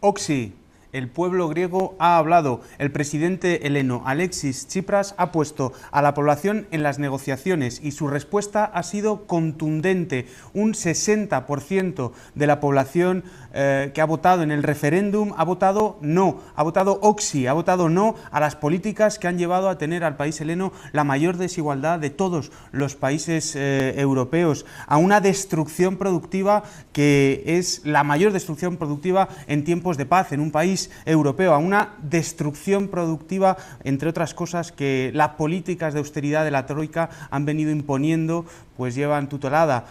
Oxy, el pueblo griego ha hablado. El presidente heleno Alexis Tsipras ha puesto a la población en las negociaciones y su respuesta ha sido contundente. Un 60% de la población que ha votado en el referéndum ha votado no, ha votado Oxy, ha votado no a las políticas que han llevado a tener al país heleno la mayor desigualdad de todos los países europeos, a una destrucción productiva que es la mayor destrucción productiva en tiempos de paz en un país europeo, a una destrucción productiva, entre otras cosas, que las políticas de austeridad de la Troika han venido imponiendo, pues llevan tutelada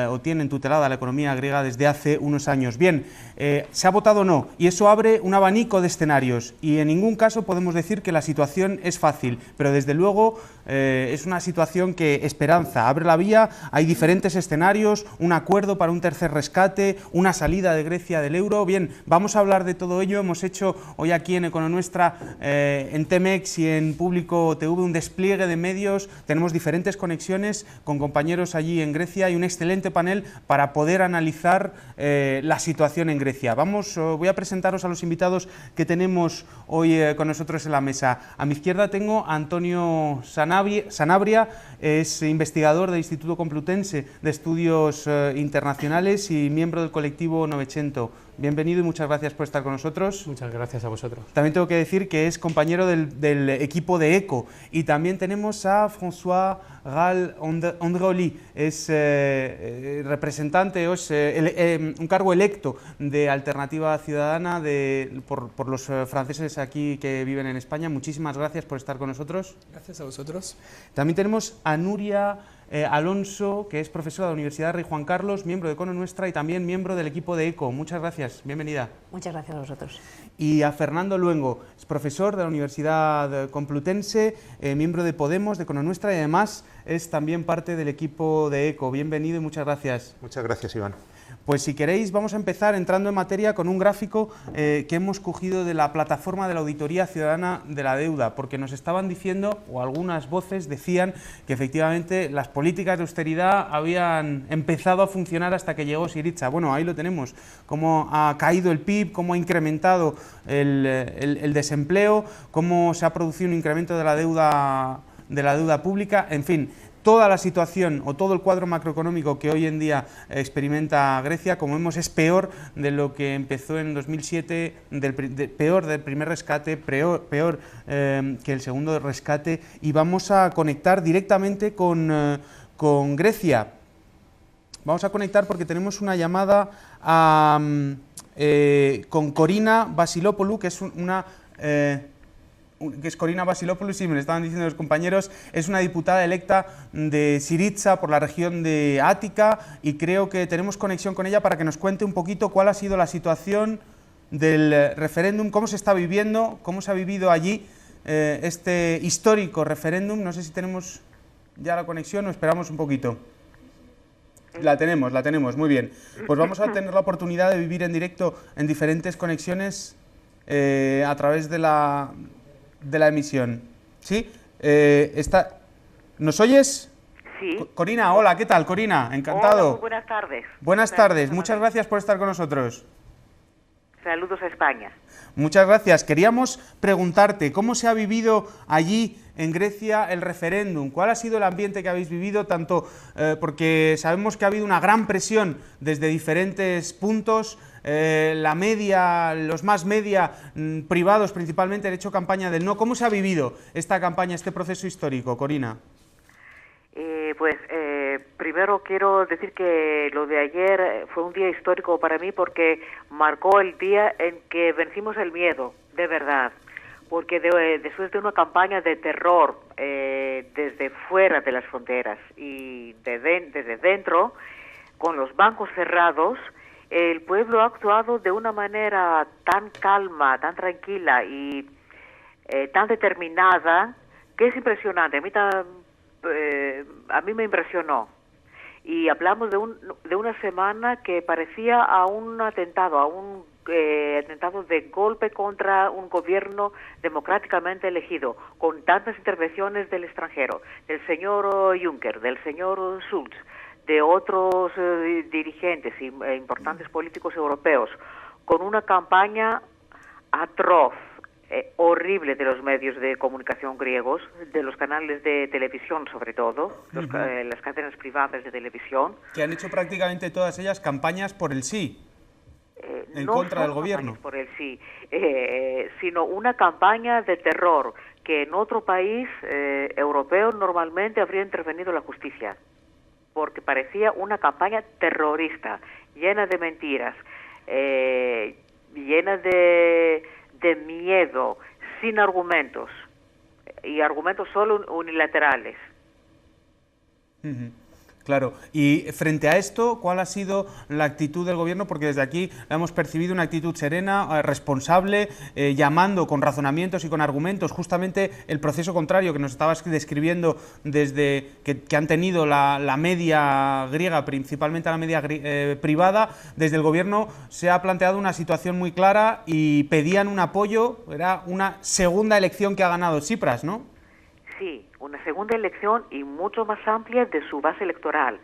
o tienen tutelada la economía griega desde hace unos años. Bien, se ha votado no y eso abre un abanico de escenarios y en ningún caso podemos decir que la situación es fácil, pero desde luego es una situación que esperanza, abre la vía, hay diferentes escenarios, un acuerdo para un tercer rescate, una salida de Grecia del euro. Bien, vamos a hablar de todo ello. Hemos hecho hoy aquí en Econonuestra, en Temex y en Público TV un despliegue de medios, tenemos diferentes conexiones con compañeros allí en Grecia y un excelente panel para poder analizar la situación en Grecia. Voy a presentaros a los invitados que tenemos hoy con nosotros en la mesa. A mi izquierda tengo a Antonio Sanabria, es investigador del Instituto Complutense de Estudios Internacionales y miembro del colectivo Novecento. Bienvenido y muchas gracias por estar con nosotros. Muchas gracias a vosotros. También tengo que decir que es compañero del equipo de ECO. Y también tenemos a François Gal Andreoli, es representante, es un cargo electo de Alternativa Ciudadana por los franceses aquí que viven en España. Muchísimas gracias por estar con nosotros. Gracias a vosotros. También tenemos a Nuria Alonso, que es profesora de la Universidad Rey Juan Carlos, miembro de Econonuestra y también miembro del equipo de ECO. Muchas gracias, bienvenida. Muchas gracias a vosotros. Y a Fernando Luengo, es profesor de la Universidad Complutense, miembro de Podemos, de Econonuestra y además es también parte del equipo de ECO. Bienvenido y muchas gracias. Muchas gracias, Iván. Pues si queréis vamos a empezar entrando en materia con un gráfico que hemos cogido de la plataforma de la Auditoría Ciudadana de la Deuda, porque nos estaban diciendo, o algunas voces decían, que efectivamente las políticas de austeridad habían empezado a funcionar hasta que llegó Syriza. Bueno, ahí lo tenemos, cómo ha caído el PIB, cómo ha incrementado el desempleo, cómo se ha producido un incremento de la deuda pública, en fin. Toda la situación o todo el cuadro macroeconómico que hoy en día experimenta Grecia, como vemos, es peor de lo que empezó en 2007, peor del primer rescate, peor que el segundo rescate, y vamos a conectar directamente con Grecia. Vamos a conectar porque tenemos una llamada con Corina Vasilopoulos, que es Corina Vasilopoulos, sí, me lo estaban diciendo los compañeros, es una diputada electa de Syriza por la región de Ática y creo que tenemos conexión con ella para que nos cuente un poquito cuál ha sido la situación del referéndum, cómo se está viviendo, cómo se ha vivido allí este histórico referéndum. No sé si tenemos ya la conexión o esperamos un poquito. La tenemos, muy bien. Pues vamos a tener la oportunidad de vivir en directo en diferentes conexiones a través de la emisión. ¿Sí? ¿Nos oyes? Sí. Corina, hola, ¿qué tal, Corina? Encantado. Hola, muy buenas tardes. Buenas tardes, muchas gracias por estar con nosotros. Saludos a España. Muchas gracias. Queríamos preguntarte, ¿cómo se ha vivido allí en Grecia el referéndum? ¿Cuál ha sido el ambiente que habéis vivido? Tanto porque sabemos que ha habido una gran presión desde diferentes puntos, la media, los más media, privados principalmente, han hecho campaña del no. ¿Cómo se ha vivido esta campaña, este proceso histórico, Corina? Primero quiero decir que lo de ayer fue un día histórico para mí porque marcó el día en que vencimos el miedo, de verdad. Porque después de una campaña de terror desde fuera de las fronteras y desde dentro, con los bancos cerrados, el pueblo ha actuado de una manera tan calma, tan tranquila y tan determinada que es impresionante. A mí me impresionó. Y hablamos de una semana que parecía a un atentado, atentado de golpe contra un gobierno democráticamente elegido, con tantas intervenciones del extranjero, del señor Juncker, del señor Schulz, de otros dirigentes importantes políticos europeos, con una campaña atroz, horrible de los medios de comunicación griegos, de los canales de televisión sobre todo, las cadenas privadas de televisión. Que han hecho prácticamente todas ellas campañas por el sí, en contra del gobierno. Por el sí, sino una campaña de terror que en otro país europeo normalmente habría intervenido la justicia, porque parecía una campaña terrorista, llena de mentiras, llena de miedo, sin argumentos, y argumentos solo unilaterales. Claro, y frente a esto, ¿cuál ha sido la actitud del gobierno? Porque desde aquí hemos percibido una actitud serena, responsable, llamando con razonamientos y con argumentos justamente el proceso contrario que nos estabas describiendo desde que han tenido la media griega, principalmente la media privada. Desde el gobierno se ha planteado una situación muy clara y pedían un apoyo, era una segunda elección que ha ganado Tsipras, ¿no? Sí, una segunda elección y mucho más amplia de su base electoral,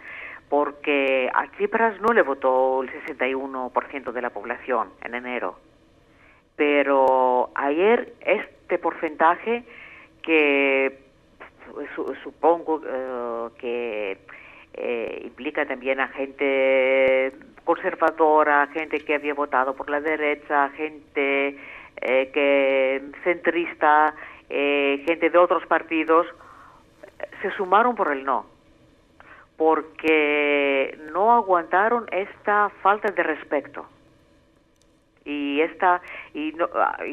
porque a Tsipras no le votó el 61% de la población en enero. Pero ayer este porcentaje, que supongo que implica también a gente conservadora, gente que había votado por la derecha, gente que centrista, gente de otros partidos, se sumaron por el no, porque no aguantaron esta falta de respeto y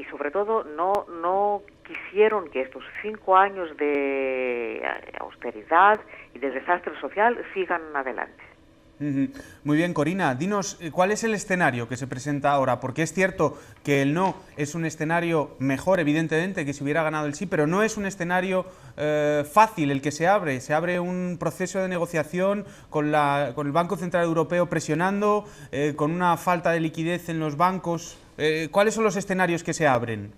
sobre todo no quisieron que estos 5 años de austeridad y de desastre social sigan adelante. Muy bien, Corina, dinos cuál es el escenario que se presenta ahora, porque es cierto que el no es un escenario mejor, evidentemente, que si hubiera ganado el sí, pero no es un escenario fácil el que se abre un proceso de negociación con el Banco Central Europeo presionando, con una falta de liquidez en los bancos. ¿Cuáles son los escenarios que se abren?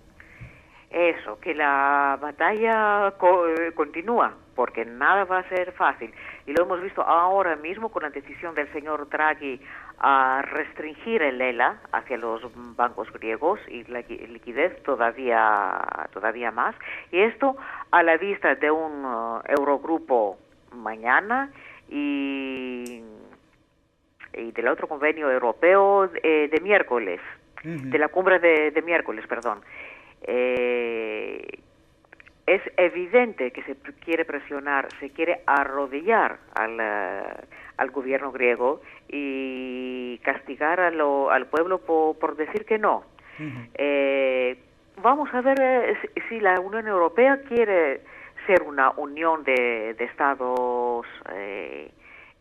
Eso, que la batalla continúa, porque nada va a ser fácil. Y lo hemos visto ahora mismo con la decisión del señor Draghi a restringir el ELA hacia los bancos griegos y la liquidez todavía más. Y esto a la vista de un Eurogrupo mañana y del otro convenio europeo de miércoles, de la cumbre de miércoles, perdón. Es evidente que se quiere presionar, se quiere arrodillar al gobierno griego y castigar al pueblo por decir que no. Vamos a ver si la Unión Europea quiere ser una unión de estados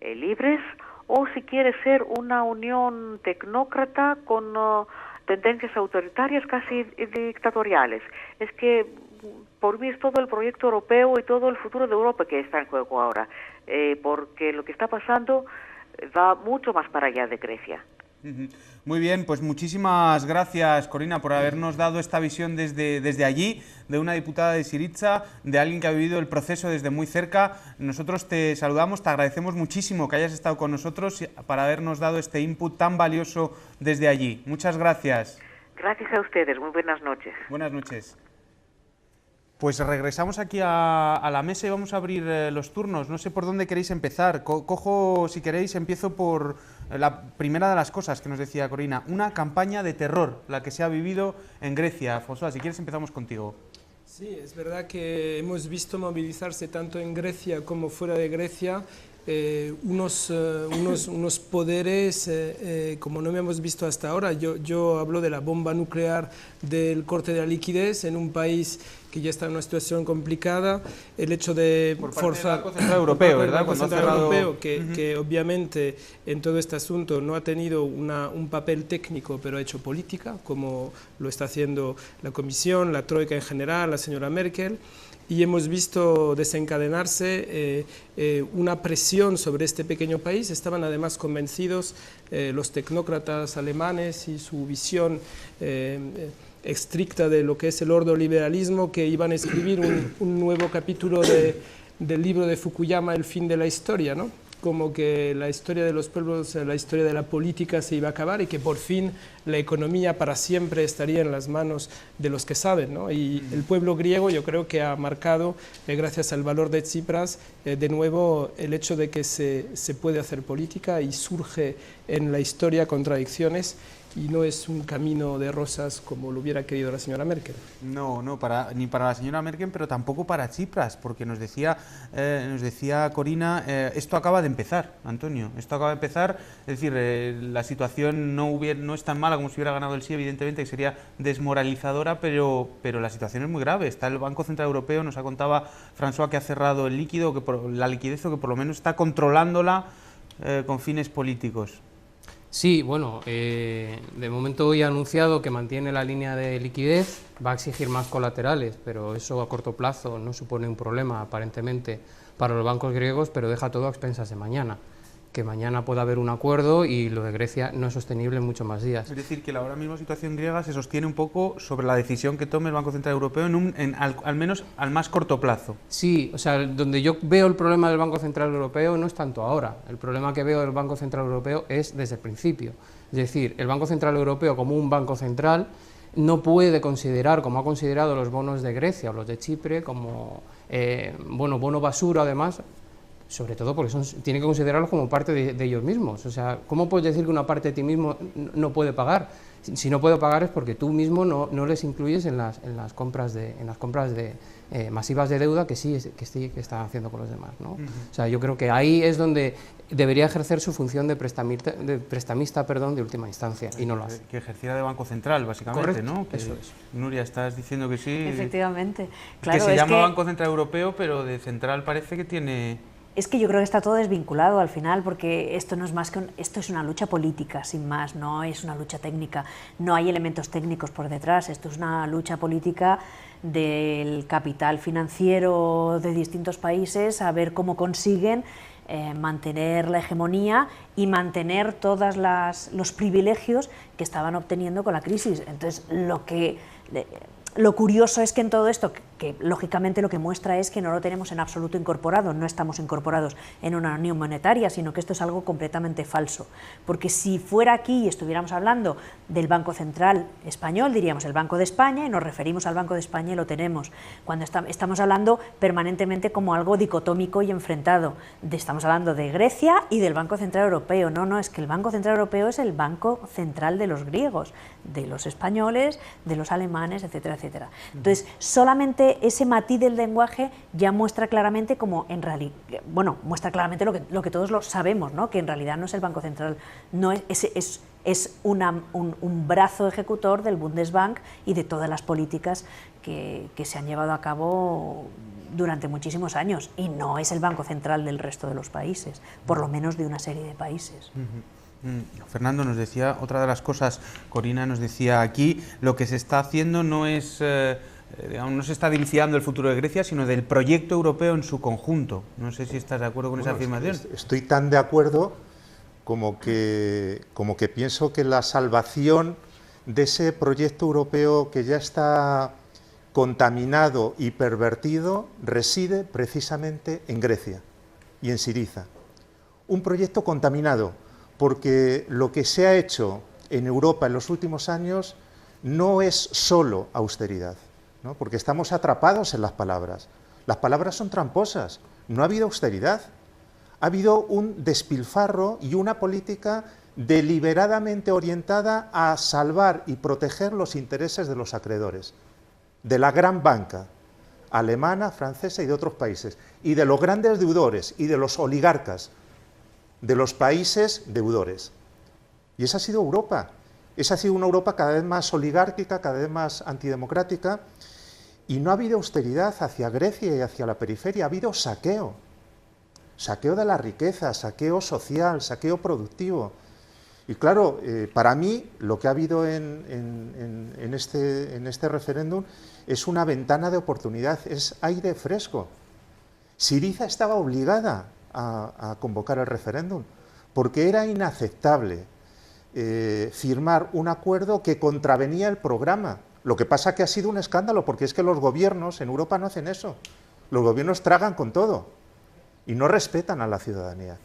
libres o si quiere ser una unión tecnócrata con tendencias autoritarias casi dictatoriales. Es que por mí es todo el proyecto europeo y todo el futuro de Europa que está en juego ahora, porque lo que está pasando va mucho más para allá de Grecia. Muy bien, pues muchísimas gracias, Corina, por habernos dado esta visión desde allí, de una diputada de Syriza, de alguien que ha vivido el proceso desde muy cerca. Nosotros te saludamos, te agradecemos muchísimo que hayas estado con nosotros para habernos dado este input tan valioso desde allí. Muchas gracias. Gracias a ustedes, muy buenas noches. Buenas noches. Pues regresamos aquí a la mesa y vamos a abrir los turnos. No sé por dónde queréis empezar. Cojo, si queréis, empiezo por la primera de las cosas que nos decía Corina. Una campaña de terror, la que se ha vivido en Grecia. François, si quieres empezamos contigo. Sí, es verdad que hemos visto movilizarse tanto en Grecia como fuera de Grecia unos poderes como no hemos visto hasta ahora. Yo hablo de la bomba nuclear del corte de la liquidez en un país que ya está en una situación complicada, el hecho de forzar el Banco Central Europeo, ¿verdad? Banco Central Europeo, que obviamente en todo este asunto no ha tenido un papel técnico, pero ha hecho política, como lo está haciendo la Comisión, la Troika en general, la señora Merkel, y hemos visto desencadenarse una presión sobre este pequeño país. Estaban además convencidos los tecnócratas alemanes y su visión estricta de lo que es el ordoliberalismo, que iban a escribir un nuevo capítulo del libro de Fukuyama, El fin de la historia, ¿no? como que la historia de los pueblos, la historia de la política se iba a acabar y que por fin la economía para siempre estaría en las manos de los que saben, ¿no? Y el pueblo griego yo creo que ha marcado, gracias al valor de Tsipras, de nuevo el hecho de que se puede hacer política y surge en la historia contradicciones y no es un camino de rosas como lo hubiera querido la señora Merkel. No, no, ni para la señora Merkel, pero tampoco para Tsipras, porque nos decía Corina, esto acaba de empezar, Antonio, esto acaba de empezar, es decir, la situación no es tan mala como si hubiera ganado el sí, evidentemente, que sería desmoralizadora, pero la situación es muy grave. Está el Banco Central Europeo, nos ha contado François que ha cerrado el líquido, la liquidez, o que por lo menos está controlándola con fines políticos. Sí, bueno, de momento hoy ha anunciado que mantiene la línea de liquidez, va a exigir más colaterales, pero eso a corto plazo no supone un problema aparentemente para los bancos griegos, pero deja todo a expensas de mañana, que mañana pueda haber un acuerdo y lo de Grecia no es sostenible en muchos más días. Es decir, que la ahora misma situación griega se sostiene un poco sobre la decisión que tome el Banco Central Europeo, al menos al más corto plazo. Sí, o sea, donde yo veo el problema del Banco Central Europeo no es tanto ahora, el problema que veo del Banco Central Europeo es desde el principio. Es decir, el Banco Central Europeo como un banco central no puede considerar, como ha considerado los bonos de Grecia o los de Chipre, como bono basura además, sobre todo porque tiene que considerarlos como parte de ellos mismos. O sea, ¿cómo puedes decir que una parte de ti mismo no puede pagar? Si no puede pagar es porque tú mismo no les incluyes en las compras masivas de deuda que están haciendo con los demás, ¿no? O sea, yo creo que ahí es donde debería ejercer su función de prestamista de última instancia, y no lo hace. Que ejerciera de Banco Central, básicamente. Correcto, ¿no? Eso es. Nuria, estás diciendo que sí. Efectivamente. Claro, que se llama Banco Central Europeo, pero de central parece que tiene... Es que yo creo que está todo desvinculado al final, porque esto no es más que esto es una lucha política, sin más, no es una lucha técnica, no hay elementos técnicos por detrás, esto es una lucha política del capital financiero de distintos países a ver cómo consiguen mantener la hegemonía y mantener todos los privilegios que estaban obteniendo con la crisis. Entonces, lo curioso es que en todo esto, que lógicamente lo que muestra es que no lo tenemos en absoluto incorporado, no estamos incorporados en una unión monetaria, sino que esto es algo completamente falso. Porque si fuera aquí y estuviéramos hablando del Banco Central Español, diríamos el Banco de España, y nos referimos al Banco de España y lo tenemos. Cuando estamos hablando permanentemente como algo dicotómico y enfrentado. Estamos hablando de Grecia y del Banco Central Europeo. No, es que el Banco Central Europeo es el Banco Central de los griegos, de los españoles, de los alemanes, etcétera, etcétera. Entonces, solamente ese matiz del lenguaje ya muestra claramente como en realidad, muestra claramente lo que todos lo sabemos, ¿no? Que en realidad no es el Banco Central, no es un brazo ejecutor del Bundesbank y de todas las políticas que se han llevado a cabo durante muchísimos años, y no es el Banco Central del resto de los países, por lo menos de una serie de países. Fernando nos decía, otra de las cosas, Corina nos decía aquí, lo que se está haciendo no es... no se está dilucidando el futuro de Grecia, sino del proyecto europeo en su conjunto. No sé si estás de acuerdo con esa afirmación. Estoy tan de acuerdo como que pienso que la salvación de ese proyecto europeo que ya está contaminado y pervertido reside precisamente en Grecia y en Syriza. Un proyecto contaminado porque lo que se ha hecho en Europa en los últimos años no es solo austeridad, ¿no? Porque estamos atrapados en las palabras. Las palabras son tramposas. No ha habido austeridad. Ha habido un despilfarro y una política deliberadamente orientada a salvar y proteger los intereses de los acreedores, de la gran banca alemana, francesa y de otros países, y de los grandes deudores y de los oligarcas de los países deudores. Y esa ha sido Europa. Esa ha sido una Europa cada vez más oligárquica, cada vez más antidemocrática, y no ha habido austeridad hacia Grecia y hacia la periferia, ha habido saqueo. Saqueo de la riqueza, saqueo social, saqueo productivo. Y claro, para mí lo que ha habido en este referéndum es una ventana de oportunidad, es aire fresco. Syriza estaba obligada a convocar el referéndum porque era inaceptable firmar un acuerdo que contravenía el programa. Lo que pasa que ha sido un escándalo porque es que los gobiernos en Europa no hacen eso. Los gobiernos tragan con todo y no respetan a la ciudadanía.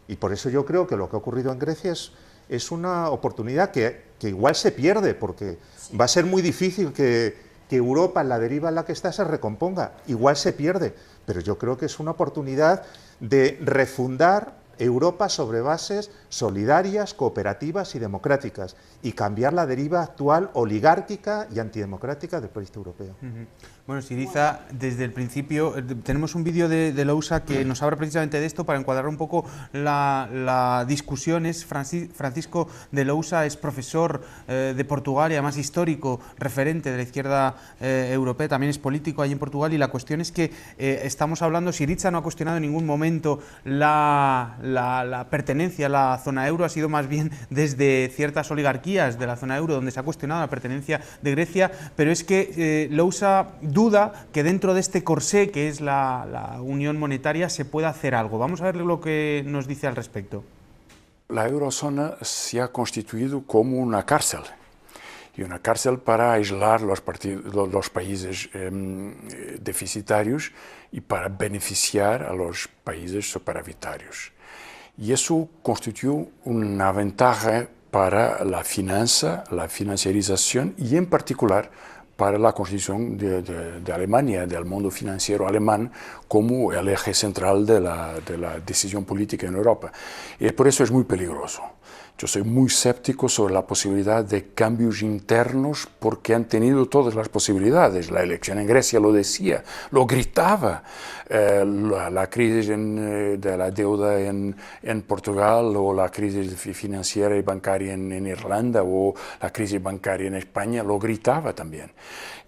Y por eso yo creo que lo que ha ocurrido en Grecia es una oportunidad que igual se pierde, porque va a ser muy difícil que Europa, en la deriva en la que está, se recomponga. Igual se pierde, pero yo creo que es una oportunidad de refundar Europa sobre bases solidarias, cooperativas y democráticas, y cambiar la deriva actual oligárquica y antidemocrática del proyecto europeo. Bueno, Syriza, desde el principio tenemos un vídeo de Lousa que nos habla precisamente de esto para encuadrar un poco la discusión. Es Francisco de Lousa, es profesor de Portugal y además histórico, referente de la izquierda europea, también es político allí en Portugal, y la cuestión es que estamos hablando, Syriza no ha cuestionado en ningún momento la pertenencia a la zona euro, ha sido más bien desde ciertas oligarquías de la zona euro donde se ha cuestionado la pertenencia de Grecia, pero es que Lousa duda que dentro de este corsé que es la unión monetaria se pueda hacer algo. Vamos a ver lo que nos dice al respecto. La eurozona se ha constituido como una cárcel, y una cárcel para aislar los países deficitarios y para beneficiar a los países superavitarios. Y eso constituyó una ventaja para la finanza, la financiarización y en particular para la constitución de Alemania, del mundo financiero alemán, como el eje central de la decisión política en Europa. Y por eso es muy peligroso. Yo soy muy escéptico sobre la posibilidad de cambios internos porque han tenido todas las posibilidades. La elección en Grecia lo decía, lo gritaba. La crisis de la deuda en Portugal, o la crisis financiera y bancaria en Irlanda, o la crisis bancaria en España lo gritaba también.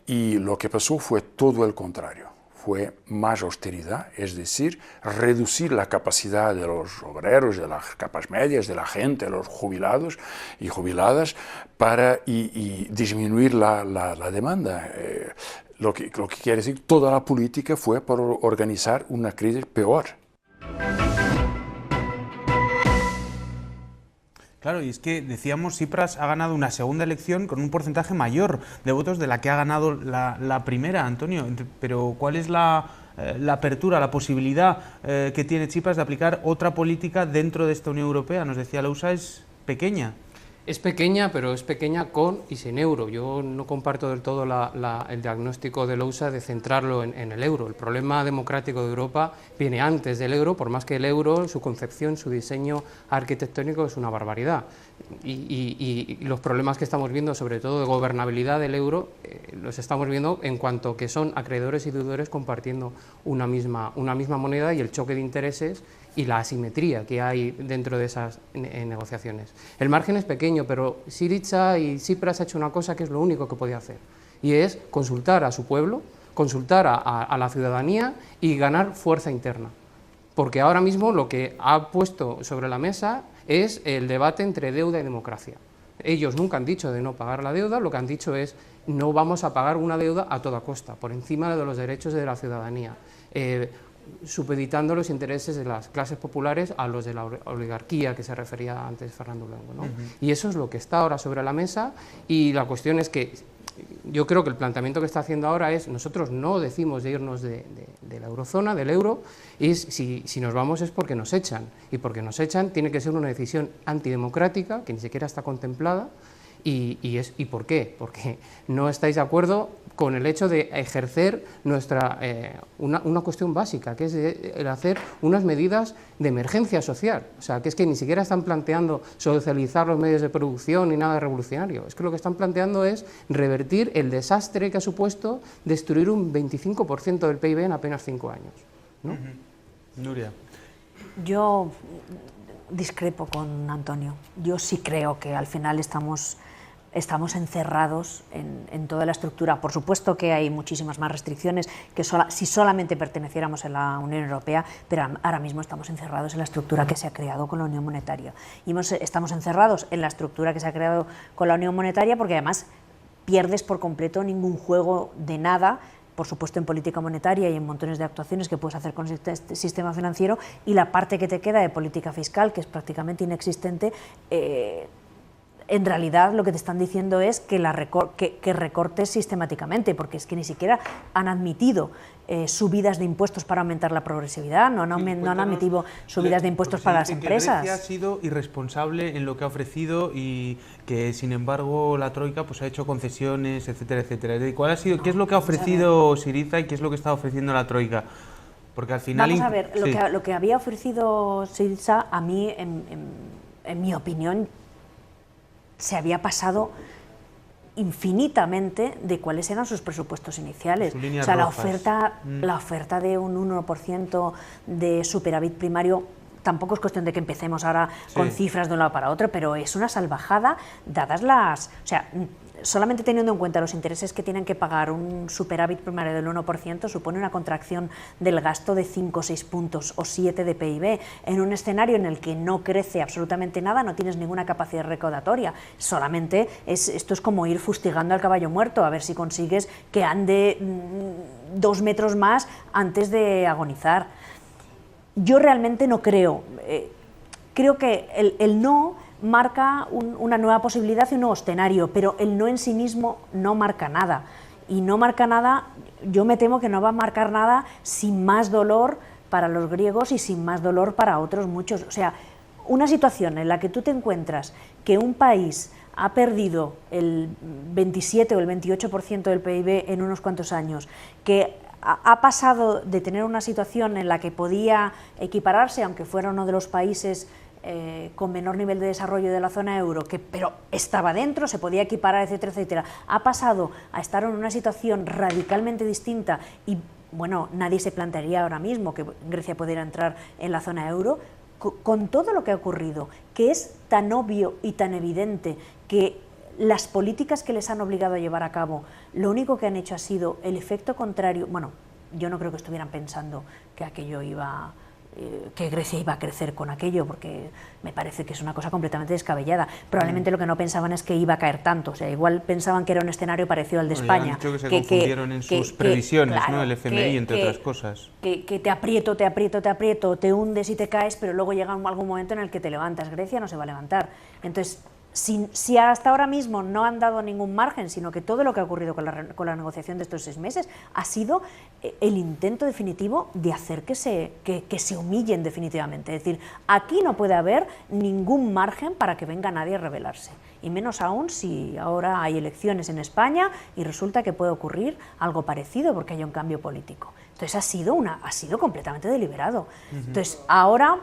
Y lo que pasó fue todo el contrario. Fue más austeridad, es decir, reducir la capacidad de los obreros, de las capas medias, de la gente, de los jubilados y jubiladas, y disminuir la demanda. Lo que quiere decir, toda la política fue para organizar una crisis peor. Claro, y es que decíamos, Tsipras ha ganado una segunda elección con un porcentaje mayor de votos de la que ha ganado la primera, Antonio. Pero ¿cuál es la apertura, la posibilidad que tiene Tsipras de aplicar otra política dentro de esta Unión Europea? Nos decía Lousa, es pequeña. Es pequeña, pero es pequeña con y sin euro. Yo no comparto del todo el diagnóstico de Lousa de centrarlo en el euro. El problema democrático de Europa viene antes del euro, por más que el euro, su concepción, su diseño arquitectónico es una barbaridad. Y los problemas que estamos viendo, sobre todo de gobernabilidad del euro, los estamos viendo en cuanto que son acreedores y deudores compartiendo una misma moneda, y el choque de intereses y la asimetría que hay dentro de esas negociaciones. El margen es pequeño, pero Syriza y Tsipras ha hecho una cosa que es lo único que podía hacer, y es consultar a su pueblo, consultar a la ciudadanía y ganar fuerza interna. Porque ahora mismo lo que ha puesto sobre la mesa es el debate entre deuda y democracia. Ellos nunca han dicho de no pagar la deuda, lo que han dicho es no vamos a pagar una deuda a toda costa, por encima de los derechos de la ciudadanía, supeditando los intereses de las clases populares a los de la oligarquía que se refería antes Fernando Blanco, ¿no? Y eso es lo que está ahora sobre la mesa, y la cuestión es que yo creo que el planteamiento que está haciendo ahora es: nosotros no decimos de irnos de la eurozona, del euro, y si nos vamos es porque nos echan, y porque nos echan tiene que ser una decisión antidemocrática que ni siquiera está contemplada. ¿Y por qué? Porque no estáis de acuerdo con el hecho de ejercer una cuestión básica, que es el hacer unas medidas de emergencia social. O sea, que es que ni siquiera están planteando socializar los medios de producción ni nada revolucionario. Es que lo que están planteando es revertir el desastre que ha supuesto destruir un 25% del PIB en apenas 5 años, ¿no? Nuria. Yo discrepo con Antonio. Yo sí creo que al final estamos encerrados en toda la estructura. Por supuesto que hay muchísimas más restricciones que si solamente perteneciéramos a la Unión Europea, pero ahora mismo estamos encerrados en la estructura que se ha creado con la Unión Monetaria. Y estamos encerrados en la estructura que se ha creado con la Unión Monetaria porque además pierdes por completo ningún juego de nada, por supuesto en política monetaria y en montones de actuaciones que puedes hacer con este sistema financiero, y la parte que te queda de política fiscal, que es prácticamente inexistente, en realidad lo que te están diciendo es que, que recortes sistemáticamente, porque es que ni siquiera han admitido subidas de impuestos para aumentar la progresividad, no han admitido subidas de impuestos para las empresas. Grecia ha sido irresponsable en lo que ha ofrecido y que, sin embargo, la Troika pues ha hecho concesiones, etcétera, etcétera. ¿Qué es lo que ha ofrecido Syriza y qué es lo que está ofreciendo la Troika? Porque al final... Vamos a ver, lo que había ofrecido Syriza, a mí, en mi opinión, se había pasado infinitamente de cuáles eran sus presupuestos iniciales. O sea, la oferta de un 1% de superávit primario, tampoco es cuestión de que empecemos ahora con cifras de un lado para otro, pero es una salvajada dadas las... O sea, solamente teniendo en cuenta los intereses que tienen que pagar un superávit primario del 1%, supone una contracción del gasto de 5 o 6 puntos o 7 de PIB, en un escenario en el que no crece absolutamente nada, no tienes ninguna capacidad recaudatoria, solamente esto es como ir fustigando al caballo muerto, a ver si consigues que ande 2 metros más antes de agonizar. Yo realmente no creo, creo que el no marca una nueva posibilidad y un nuevo escenario, pero el no en sí mismo no marca nada. Y no marca nada, yo me temo que no va a marcar nada sin más dolor para los griegos y sin más dolor para otros muchos. O sea, una situación en la que tú te encuentras que un país ha perdido el 27 o el 28% del PIB en unos cuantos años, que ha pasado de tener una situación en la que podía equipararse, aunque fuera uno de los países con menor nivel de desarrollo de la zona euro, pero estaba dentro, se podía equiparar, etcétera, etcétera, ha pasado a estar en una situación radicalmente distinta y, bueno, nadie se plantearía ahora mismo que Grecia pudiera entrar en la zona euro, con todo lo que ha ocurrido, que es tan obvio y tan evidente que las políticas que les han obligado a llevar a cabo, lo único que han hecho ha sido el efecto contrario. Bueno, yo no creo que estuvieran pensando que aquello que Grecia iba a crecer con aquello, porque me parece que es una cosa completamente descabellada. Probablemente lo que no pensaban es que iba a caer tanto, o sea, igual pensaban que era un escenario parecido al de España. Han dicho que se confundieron en sus previsiones, claro, ¿no? El FMI, entre otras cosas. Que te aprieto, te hundes y te caes, pero luego llega algún momento en el que te levantas. Grecia no se va a levantar. Entonces, si hasta ahora mismo no han dado ningún margen, sino que todo lo que ha ocurrido con la negociación de estos 6 meses ha sido el intento definitivo de hacer que se humillen definitivamente. Es decir, aquí no puede haber ningún margen para que venga nadie a rebelarse. Y menos aún si ahora hay elecciones en España y resulta que puede ocurrir algo parecido porque hay un cambio político. Entonces ha sido completamente deliberado. Entonces ahora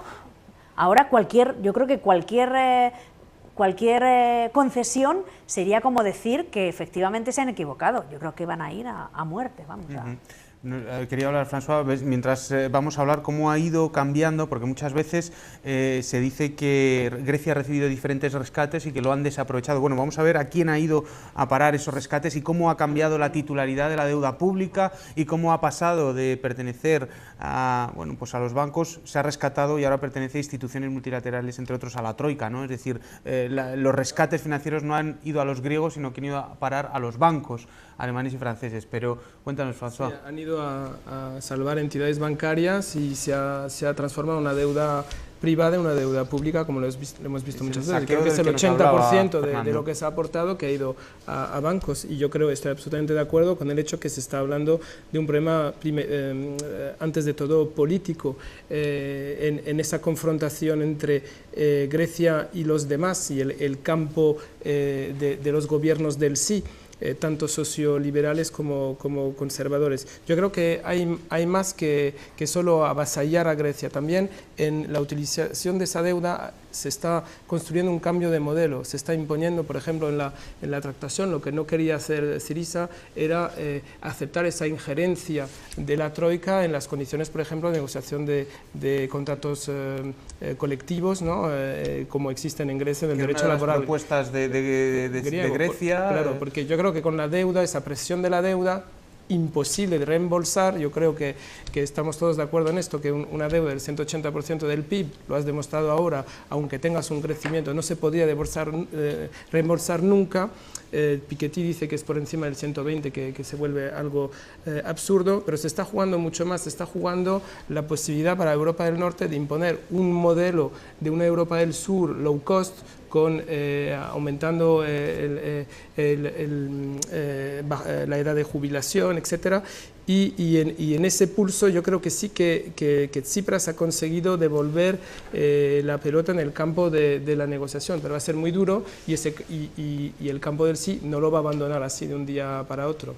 yo creo que cualquier concesión sería como decir que efectivamente se han equivocado. Yo creo que van a ir a muerte, vamos a... Quería hablar, François, mientras vamos a hablar cómo ha ido cambiando, porque muchas veces se dice que Grecia ha recibido diferentes rescates y que lo han desaprovechado. Bueno, vamos a ver a quién ha ido a parar esos rescates y cómo ha cambiado la titularidad de la deuda pública y cómo ha pasado de pertenecer a los bancos, se ha rescatado y ahora pertenece a instituciones multilaterales, entre otros a la Troika, ¿no? Es decir, los rescates financieros no han ido a los griegos, sino que han ido a parar a los bancos alemanes y franceses. Pero cuéntanos, François. Sí, han ido a salvar entidades bancarias y se ha transformado una deuda privada en una deuda pública, como lo hemos visto muchas veces. Creo que es el 80% de lo que se ha aportado que ha ido a bancos, y yo estoy absolutamente de acuerdo con el hecho que se está hablando de un problema, antes de todo, político, en esa confrontación entre Grecia y los demás y el campo de los gobiernos del sí. Tanto socioliberales como conservadores. Yo creo que hay más que solo avasallar a Grecia. También en la utilización de esa deuda se está construyendo un cambio de modelo, se está imponiendo, por ejemplo, en la tractación. Lo que no quería hacer Syriza era aceptar esa injerencia de la Troika en las condiciones, por ejemplo, de negociación de contratos colectivos, ¿no? Como existen en Grecia, en el derecho laboral. Las propuestas de Grecia. Claro, porque yo creo que con la deuda, esa presión de la deuda, imposible de reembolsar, yo creo que estamos todos de acuerdo en esto, que una deuda del 180% del PIB, lo has demostrado ahora, aunque tengas un crecimiento, no se podría reembolsar nunca. Piketty dice que es por encima del 120, que se vuelve algo absurdo, pero se está jugando mucho más, se está jugando la posibilidad para Europa del Norte de imponer un modelo de una Europa del Sur low cost, aumentando la edad de jubilación, etcétera. Y en ese pulso yo creo que sí que Tsipras ha conseguido devolver la pelota en el campo de la negociación, pero va a ser muy duro y el campo del sí no lo va a abandonar así de un día para otro.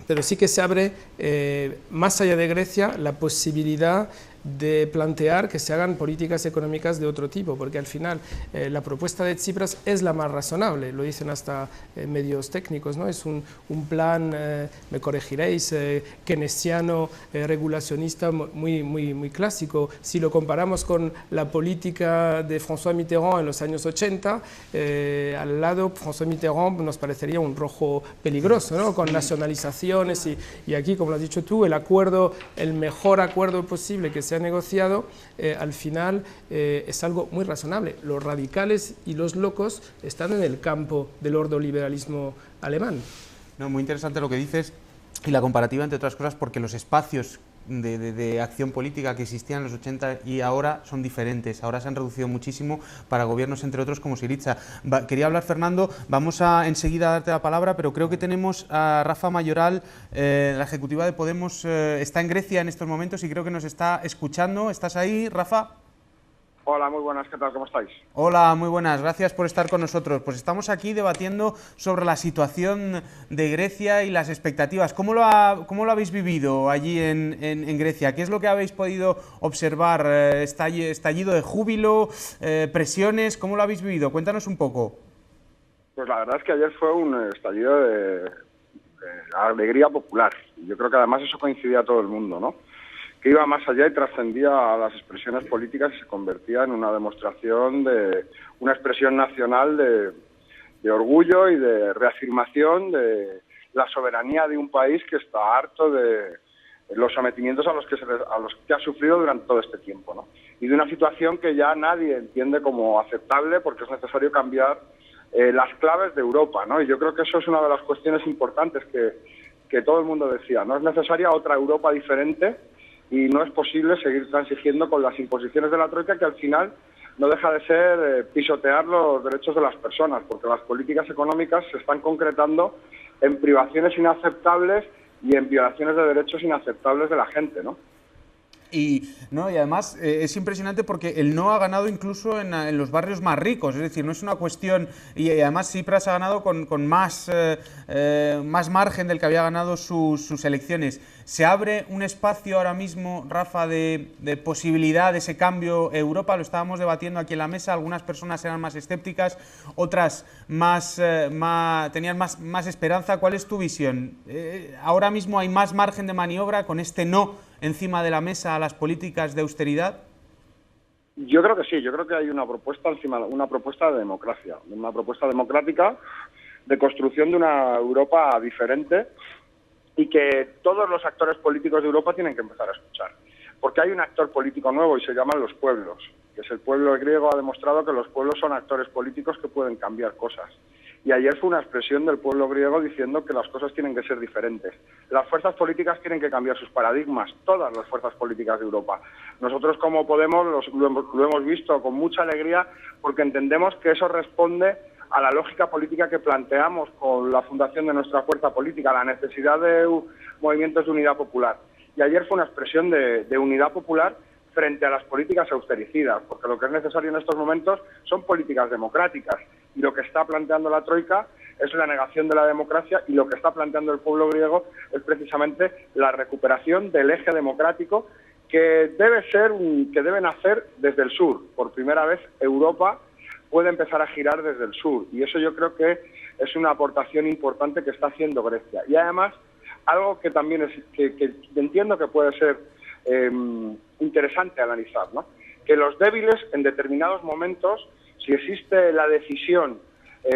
Pero sí que se abre, más allá de Grecia, la posibilidad de plantear que se hagan políticas económicas de otro tipo, porque al final la propuesta de Tsipras es la más razonable, lo dicen hasta medios técnicos, ¿no? Es un plan, me corregiréis, keynesiano, regulacionista muy clásico. Si lo comparamos con la política de François Mitterrand en los años 80, al lado François Mitterrand nos parecería un rojo peligroso, ¿no? Con nacionalizaciones y aquí, como lo has dicho tú, el mejor acuerdo posible que se ha negociado, al final es algo muy razonable. Los radicales y los locos están en el campo del ordoliberalismo alemán. No, muy interesante lo que dices y la comparativa, entre otras cosas, porque los espacios de acción política que existían en los 80 y ahora son diferentes. Ahora se han reducido muchísimo para gobiernos, entre otros, como Syriza. Quería hablar, Fernando, vamos a enseguida darte la palabra, pero creo que tenemos a Rafa Mayoral, la ejecutiva de Podemos, está en Grecia en estos momentos y creo que nos está escuchando. ¿Estás ahí, Rafa? Hola, muy buenas, ¿qué tal? ¿Cómo estáis? Hola, muy buenas, gracias por estar con nosotros. Pues estamos aquí debatiendo sobre la situación de Grecia y las expectativas. ¿Cómo lo habéis vivido allí en Grecia? ¿Qué es lo que habéis podido observar? ¿Estallido de júbilo? ¿Presiones? ¿Cómo lo habéis vivido? Cuéntanos un poco. Pues la verdad es que ayer fue un estallido de alegría popular. Yo creo que además eso coincidía a todo el mundo, ¿no? Que iba más allá y trascendía a las expresiones políticas y se convertía en una demostración de una expresión nacional de orgullo y de reafirmación de la soberanía de un país que está harto de los sometimientos a los que ha sufrido durante todo este tiempo, ¿no? Y de una situación que ya nadie entiende como aceptable porque es necesario cambiar las claves de Europa, ¿no? Y yo creo que eso es una de las cuestiones importantes que todo el mundo decía. No es necesaria otra Europa diferente y no es posible seguir transigiendo con las imposiciones de la Troika, que al final no deja de ser pisotear los derechos de las personas, porque las políticas económicas se están concretando en privaciones inaceptables y en violaciones de derechos inaceptables de la gente, ¿no? Y además es impresionante porque el no ha ganado incluso en los barrios más ricos, es decir, no es una cuestión, y además Tsipras ha ganado con más margen del que había ganado sus elecciones. ¿Se abre un espacio ahora mismo, Rafa, de posibilidad de ese cambio Europa? Lo estábamos debatiendo aquí en la mesa, algunas personas eran más escépticas, otras tenían más esperanza. ¿Cuál es tu visión? ¿Ahora mismo hay más margen de maniobra con este no encima de la mesa a las políticas de austeridad? Yo creo que sí, yo creo que hay una propuesta una propuesta de democracia, una propuesta democrática de construcción de una Europa diferente y que todos los actores políticos de Europa tienen que empezar a escuchar. Porque hay un actor político nuevo y se llaman los pueblos, que es el pueblo griego. Ha demostrado que los pueblos son actores políticos que pueden cambiar cosas. Y ayer fue una expresión del pueblo griego diciendo que las cosas tienen que ser diferentes. Las fuerzas políticas tienen que cambiar sus paradigmas, todas las fuerzas políticas de Europa. Nosotros como Podemos lo hemos visto con mucha alegría porque entendemos que eso responde a la lógica política que planteamos con la fundación de nuestra fuerza política, la necesidad de movimientos de unidad popular. Y ayer fue una expresión de unidad popular frente a las políticas austericidas, porque lo que es necesario en estos momentos son políticas democráticas. Y lo que está planteando la Troika es la negación de la democracia y lo que está planteando el pueblo griego es precisamente la recuperación del eje democrático que debe nacer desde el sur. Por primera vez Europa puede empezar a girar desde el sur y eso yo creo que es una aportación importante que está haciendo Grecia. Y además, algo que también que entiendo que puede ser interesante analizar, ¿no? Que los débiles en determinados momentos, si existe la decisión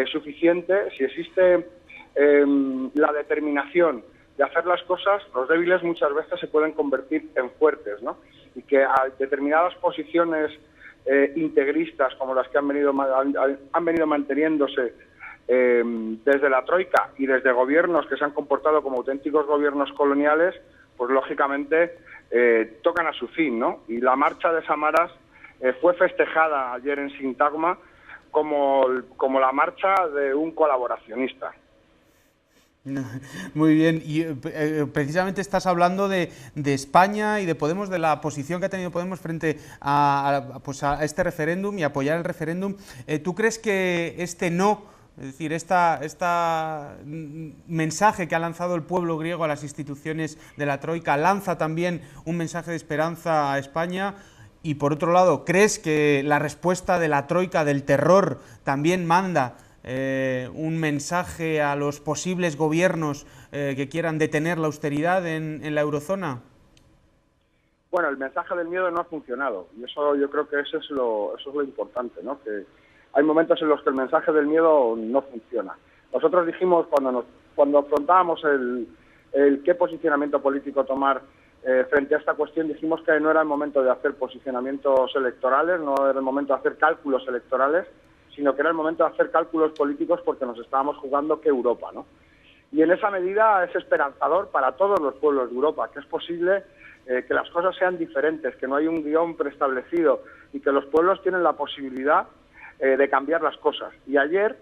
suficiente, si existe la determinación de hacer las cosas, los débiles muchas veces se pueden convertir en fuertes, ¿no? Y que a determinadas posiciones integristas como las que han venido manteniéndose desde la Troika y desde gobiernos que se han comportado como auténticos gobiernos coloniales, pues lógicamente tocan a su fin, ¿no? Y la marcha de Samaras fue festejada ayer en Sintagma como la marcha de un colaboracionista. Muy bien, y precisamente estás hablando de España y de Podemos, de la posición que ha tenido Podemos frente a este referéndum y apoyar el referéndum. ¿Tú crees que este no, es decir, esta mensaje que ha lanzado el pueblo griego a las instituciones de la Troika, lanza también un mensaje de esperanza a España? Y por otro lado, ¿crees que la respuesta de la Troika, del terror, también manda un mensaje a los posibles gobiernos que quieran detener la austeridad en la eurozona? Bueno, el mensaje del miedo no ha funcionado y eso yo creo que eso es lo importante, ¿no? Que hay momentos en los que el mensaje del miedo no funciona. Nosotros dijimos cuando afrontábamos el qué posicionamiento político tomar frente a esta cuestión, dijimos que no era el momento de hacer posicionamientos electorales, no era el momento de hacer cálculos electorales, sino que era el momento de hacer cálculos políticos porque nos estábamos jugando que Europa, ¿no? Y en esa medida es esperanzador para todos los pueblos de Europa, que es posible que las cosas sean diferentes, que no hay un guión preestablecido y que los pueblos tienen la posibilidad de cambiar las cosas. Y ayer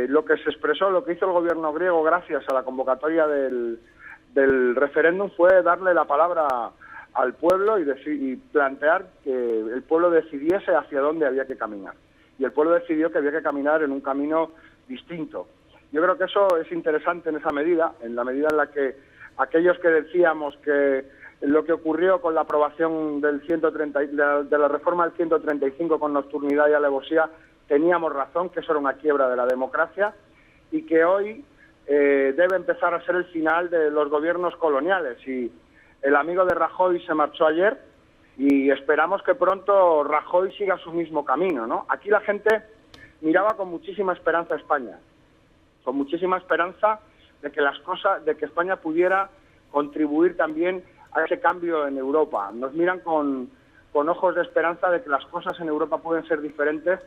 lo que se expresó, lo que hizo el gobierno griego gracias a la convocatoria del referéndum fue darle la palabra al pueblo y plantear que el pueblo decidiese hacia dónde había que caminar. Y el pueblo decidió que había que caminar en un camino distinto. Yo creo que eso es interesante en esa medida, en la medida en la que aquellos que decíamos que lo que ocurrió con la aprobación de la reforma del 135 con nocturnidad y alevosía, teníamos razón, que eso era una quiebra de la democracia y que hoy debe empezar a ser el final de los gobiernos coloniales. Y el amigo de Rajoy se marchó ayer y esperamos que pronto Rajoy siga su mismo camino, ¿no? Aquí la gente miraba con muchísima esperanza a España, con muchísima esperanza de que España pudiera contribuir también a ese cambio en Europa. Nos miran con ojos de esperanza de que las cosas en Europa pueden ser diferentes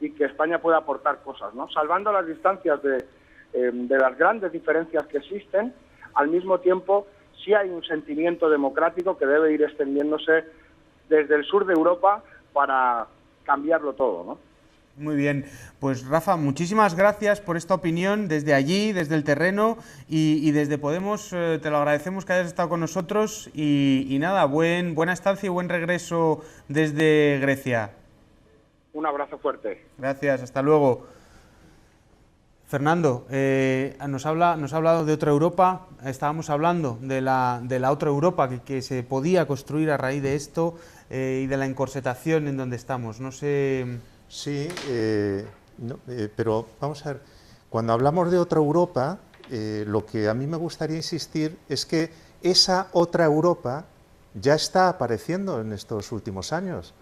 y que España puede aportar cosas, ¿no? Salvando las distancias de las grandes diferencias que existen, al mismo tiempo sí hay un sentimiento democrático que debe ir extendiéndose desde el sur de Europa para cambiarlo todo, ¿no? Muy bien, pues Rafa, muchísimas gracias por esta opinión desde allí, desde el terreno y desde Podemos. Te lo agradecemos que hayas estado con nosotros y nada, buena estancia y buen regreso desde Grecia. Un abrazo fuerte. Gracias, hasta luego. Fernando, nos ha hablado de otra Europa, estábamos hablando de la otra Europa que se podía construir a raíz de esto y de la encorsetación en donde estamos, no sé... Sí, pero vamos a ver, cuando hablamos de otra Europa, lo que a mí me gustaría insistir es que esa otra Europa ya está apareciendo en estos últimos años.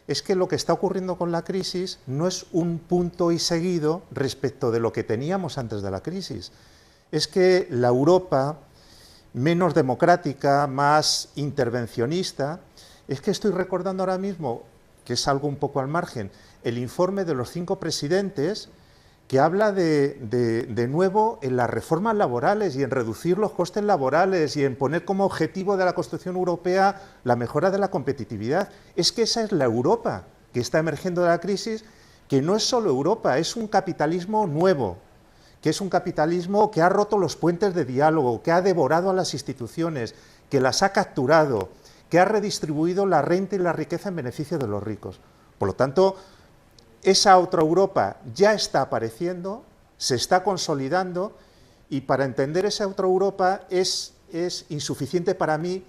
Es que lo que está ocurriendo con la crisis no es un punto y seguido respecto de lo que teníamos antes de la crisis. Es que la Europa menos democrática, más intervencionista, es que estoy recordando ahora mismo, que es algo un poco al margen, el informe de los 5 presidentes que habla de nuevo en las reformas laborales y en reducir los costes laborales y en poner como objetivo de la construcción europea la mejora de la competitividad. Es que esa es la Europa que está emergiendo de la crisis, que no es solo Europa, es un capitalismo nuevo, que es un capitalismo que ha roto los puentes de diálogo, que ha devorado a las instituciones, que las ha capturado, que ha redistribuido la renta y la riqueza en beneficio de los ricos. Por lo tanto, esa otra Europa ya está apareciendo, se está consolidando, y para entender esa otra Europa es insuficiente para mí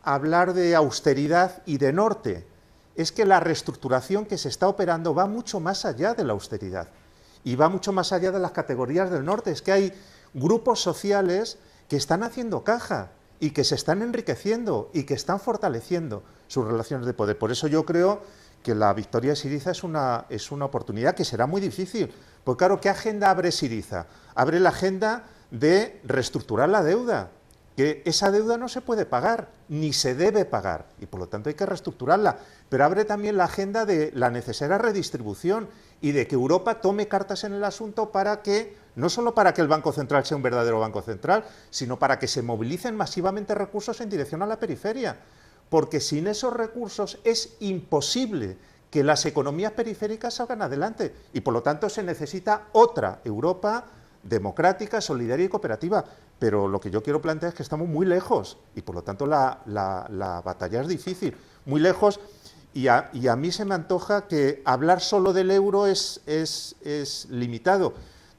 hablar de austeridad y de norte. Es que la reestructuración que se está operando va mucho más allá de la austeridad y va mucho más allá de las categorías del norte. Es que hay grupos sociales que están haciendo caja y que se están enriqueciendo y que están fortaleciendo sus relaciones de poder. Por eso yo creo que la victoria de Syriza es una oportunidad que será muy difícil. Porque claro, ¿qué agenda abre Syriza? Abre la agenda de reestructurar la deuda, que esa deuda no se puede pagar, ni se debe pagar, y por lo tanto hay que reestructurarla. Pero abre también la agenda de la necesaria redistribución y de que Europa tome cartas en el asunto para que, no solo para que el Banco Central sea un verdadero Banco Central, sino para que se movilicen masivamente recursos en dirección a la periferia. Porque sin esos recursos es imposible que las economías periféricas salgan adelante y por lo tanto se necesita otra Europa democrática, solidaria y cooperativa. Pero lo que yo quiero plantear es que estamos muy lejos y por lo tanto la batalla es difícil, muy lejos, y a mí se me antoja que hablar solo del euro es limitado.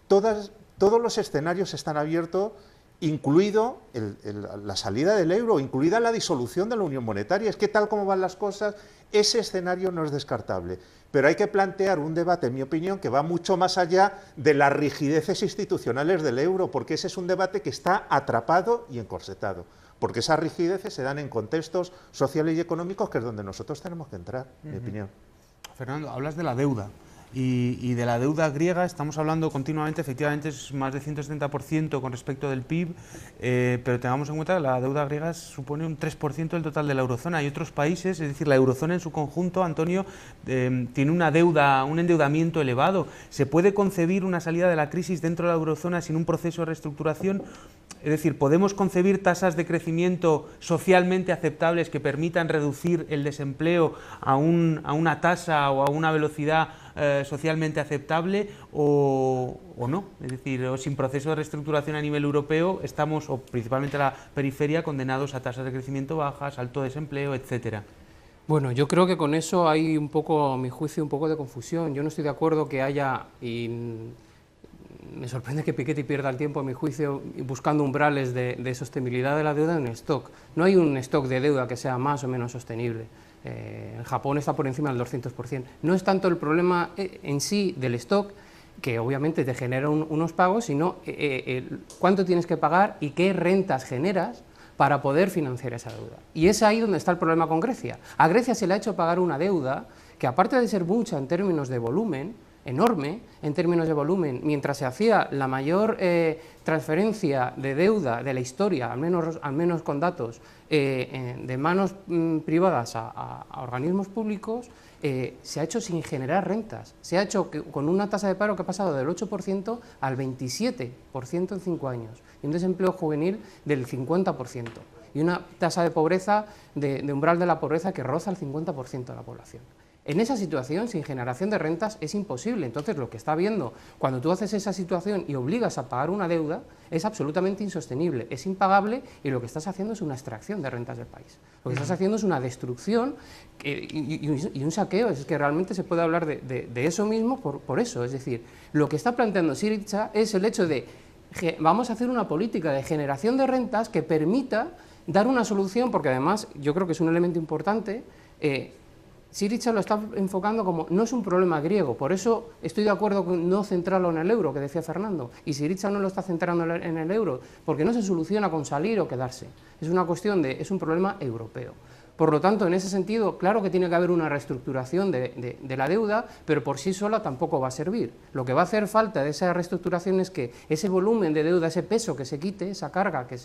Todos los escenarios están abiertos, incluido la salida del euro, incluida la disolución de la Unión Monetaria. Es que tal como van las cosas, ese escenario no es descartable. Pero hay que plantear un debate, en mi opinión, que va mucho más allá de las rigideces institucionales del euro, porque ese es un debate que está atrapado y encorsetado, porque esas rigideces se dan en contextos sociales y económicos, que es donde nosotros tenemos que entrar, en mi opinión. Fernando, hablas de la deuda. Y de la deuda griega estamos hablando continuamente, efectivamente es más de 170% con respecto del PIB, pero tengamos en cuenta que la deuda griega supone un 3% del total de la eurozona. Hay otros países, es decir, la eurozona en su conjunto, Antonio, tiene una deuda, un endeudamiento elevado. ¿Se puede concebir una salida de la crisis dentro de la eurozona sin un proceso de reestructuración? Es decir, ¿podemos concebir tasas de crecimiento socialmente aceptables que permitan reducir el desempleo a una tasa o a una velocidad socialmente aceptable o no? Es decir, o sin proceso de reestructuración a nivel europeo estamos, o principalmente la periferia, condenados a tasas de crecimiento bajas, alto desempleo, etcétera. Bueno, yo creo que con eso hay un poco, a mi juicio, un poco de confusión. Yo no estoy de acuerdo que haya, y me sorprende que Piketty pierda el tiempo, a mi juicio, buscando umbrales de sostenibilidad de la deuda en stock. No hay un stock de deuda que sea más o menos sostenible. En Japón está por encima del 200%. No es tanto el problema en sí del stock, que obviamente te genera unos pagos, sino cuánto tienes que pagar y qué rentas generas para poder financiar esa deuda. Y es ahí donde está el problema con Grecia. A Grecia se le ha hecho pagar una deuda que, aparte de ser mucha en términos de volumen, enorme en términos de volumen, mientras se hacía la mayor transferencia de deuda de la historia, al menos con datos, de manos privadas a organismos públicos, se ha hecho sin generar rentas. Se ha hecho con una tasa de paro que ha pasado del 8% al 27% en 5 años, y un desempleo juvenil del 50%, y una tasa de pobreza, de umbral de la pobreza que roza el 50% de la población. En esa situación, sin generación de rentas, es imposible. Entonces, lo que está viendo, cuando tú haces esa situación y obligas a pagar una deuda, es absolutamente insostenible, es impagable, y lo que estás haciendo es una extracción de rentas del país. Lo que estás haciendo es una destrucción y un saqueo. Es que realmente se puede hablar de eso mismo por eso. Es decir, lo que está planteando Syriza es el hecho de que vamos a hacer una política de generación de rentas que permita dar una solución, porque además yo creo que es un elemento importante. Syriza lo está enfocando como no es un problema griego, por eso estoy de acuerdo con no centrarlo en el euro, que decía Fernando, y Syriza no lo está centrando en el euro, porque no se soluciona con salir o quedarse, es una cuestión es un problema europeo. Por lo tanto, en ese sentido, claro que tiene que haber una reestructuración de la deuda, pero por sí sola tampoco va a servir. Lo que va a hacer falta de esa reestructuración es que ese volumen de deuda, ese peso que se quite, esa carga que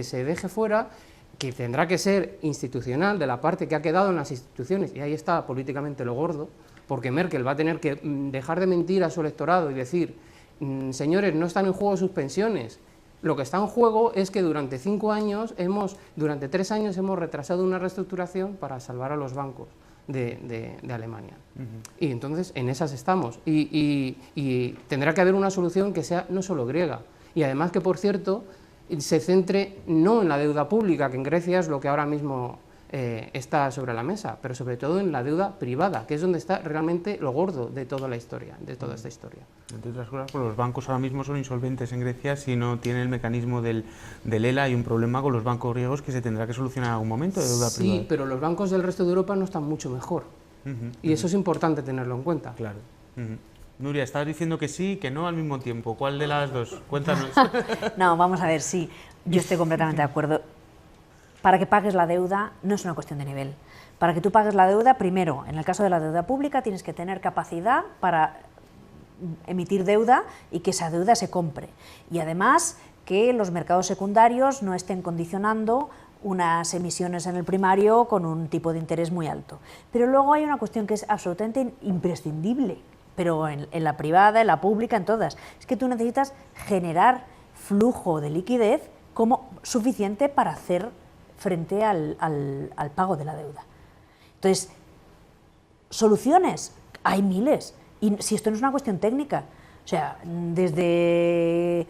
se deje fuera, que tendrá que ser institucional, de la parte que ha quedado en las instituciones, y ahí está políticamente lo gordo, porque Merkel va a tener que dejar de mentir a su electorado y decir, señores, no están en juego sus pensiones. Lo que está en juego es que durante 3 años hemos retrasado una reestructuración para salvar a los bancos de Alemania. Y entonces en esas estamos, y tendrá que haber una solución que sea no solo griega, y además que, por cierto, se centre no en la deuda pública, que en Grecia es lo que ahora mismo está sobre la mesa, pero sobre todo en la deuda privada, que es donde está realmente lo gordo de toda la historia, de toda esta historia. Entre otras cosas, pues los bancos ahora mismo son insolventes en Grecia si no tienen el mecanismo del ELA, y un problema con los bancos griegos que se tendrá que solucionar en algún momento de deuda privada. Sí, pero los bancos del resto de Europa no están mucho mejor, y eso es importante tenerlo en cuenta. Claro. Nuria, estabas diciendo que sí y que no al mismo tiempo. ¿Cuál de las dos? Cuéntanos. No, vamos a ver, sí, yo estoy completamente de acuerdo. Para que pagues la deuda no es una cuestión de nivel. Para que tú pagues la deuda, primero, en el caso de la deuda pública, tienes que tener capacidad para emitir deuda y que esa deuda se compre. Y además que los mercados secundarios no estén condicionando unas emisiones en el primario con un tipo de interés muy alto. Pero luego hay una cuestión que es absolutamente imprescindible, pero en la privada, en la pública, en todas. Es que tú necesitas generar flujo de liquidez como suficiente para hacer frente al pago de la deuda. Entonces, Soluciones, hay miles. Y si esto no es una cuestión técnica, o sea, desde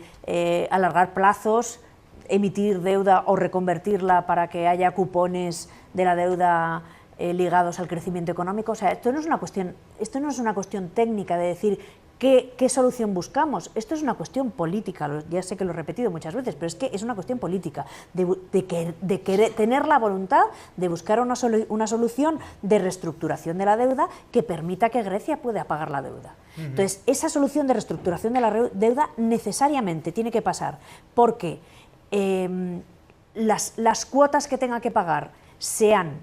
alargar plazos, emitir deuda o reconvertirla para que haya cupones de la deuda ligados al crecimiento económico, o sea, esto no es una cuestión técnica de decir qué solución buscamos. Esto es una cuestión política, ya sé que lo he repetido muchas veces, pero es que es una cuestión política, de querer tener la voluntad de buscar una solución de reestructuración de la deuda que permita que Grecia pueda pagar la deuda. Entonces, esa solución de reestructuración de la deuda necesariamente tiene que pasar porque las cuotas que tenga que pagar sean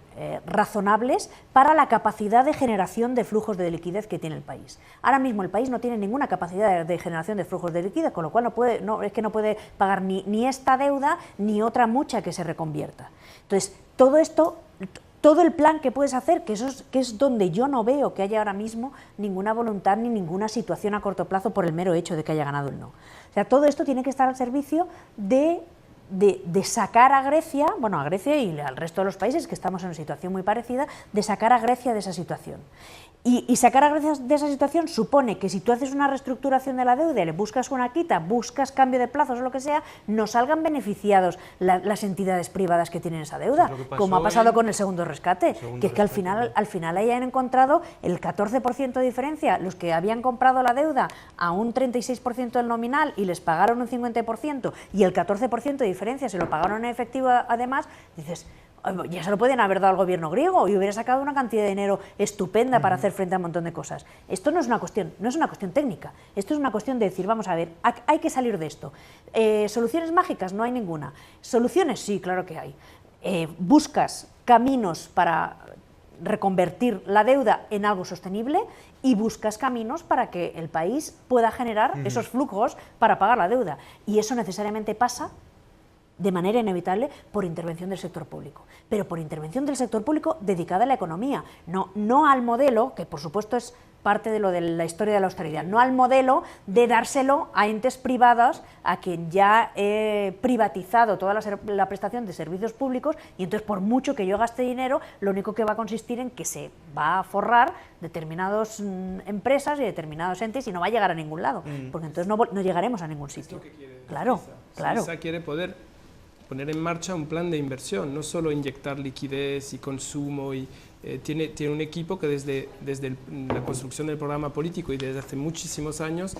razonables para la capacidad de generación de flujos de liquidez que tiene el país. Ahora mismo el país no tiene ninguna capacidad de generación de flujos de liquidez, con lo cual no puede pagar ni esta deuda ni otra mucha que se reconvierta. Entonces, todo esto, todo el plan que puedes hacer, que es donde yo no veo que haya ahora mismo ninguna voluntad ni ninguna situación a corto plazo por el mero hecho de que haya ganado el no. O sea, todo esto tiene que estar al servicio de sacar a Grecia, bueno, a Grecia y al resto de los países que estamos en una situación muy parecida, de sacar a Grecia de esa situación. Y sacar a Grecia de esa situación supone que si tú haces una reestructuración de la deuda y le buscas una quita, buscas cambio de plazos o lo que sea, no salgan beneficiados las entidades privadas que tienen esa deuda, como ha pasado con el segundo rescate, que es que al final hayan encontrado el 14% de diferencia, los que habían comprado la deuda a un 36% del nominal y les pagaron un 50% y el 14% de diferencia se lo pagaron en efectivo además, dices, ya se lo pueden haber dado al gobierno griego y hubiera sacado una cantidad de dinero estupenda para hacer frente a un montón de cosas. Esto no es una cuestión técnica, esto es una cuestión de decir, vamos a ver, hay que salir de esto. ¿Soluciones mágicas? No hay ninguna. ¿Soluciones? Sí, claro que hay. Buscas caminos para reconvertir la deuda en algo sostenible y buscas caminos para que el país pueda generar esos flujos para pagar la deuda. Y eso necesariamente pasa de manera inevitable por intervención del sector público, pero por intervención del sector público dedicada a la economía, no al modelo, que por supuesto es parte de lo de la historia de la austeridad, no al modelo de dárselo a entes privados a quien ya he privatizado toda la prestación de servicios públicos y entonces por mucho que yo gaste dinero, lo único que va a consistir en que se va a forrar determinadas empresas y determinados entes y no va a llegar a ningún lado, porque entonces no llegaremos a ningún sitio. Claro. Suiza quiere poder poner en marcha un plan de inversión, no solo inyectar liquidez y consumo, y tiene un equipo que desde la construcción del programa político y desde hace muchísimos años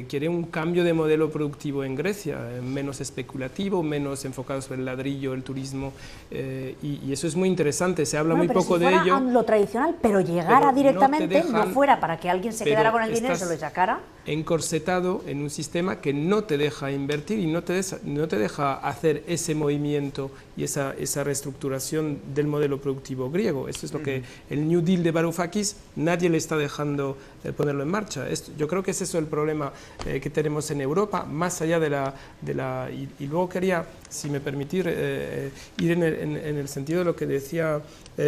quiere un cambio de modelo productivo en Grecia, menos especulativo, menos enfocado sobre el ladrillo, el turismo, y eso es muy interesante, se habla muy poco de ello. Lo tradicional, pero llegara directamente, no fuera para que alguien se quedara con el dinero y se lo sacara. Encorsetado en un sistema que no te deja invertir y no te deja hacer ese movimiento y esa reestructuración del modelo productivo griego. Eso es lo que el New Deal de Varoufakis nadie le está dejando ponerlo en marcha. Yo creo que es eso el problema que tenemos en Europa, más allá y luego quería, si me permitir, ir en el sentido de lo que decía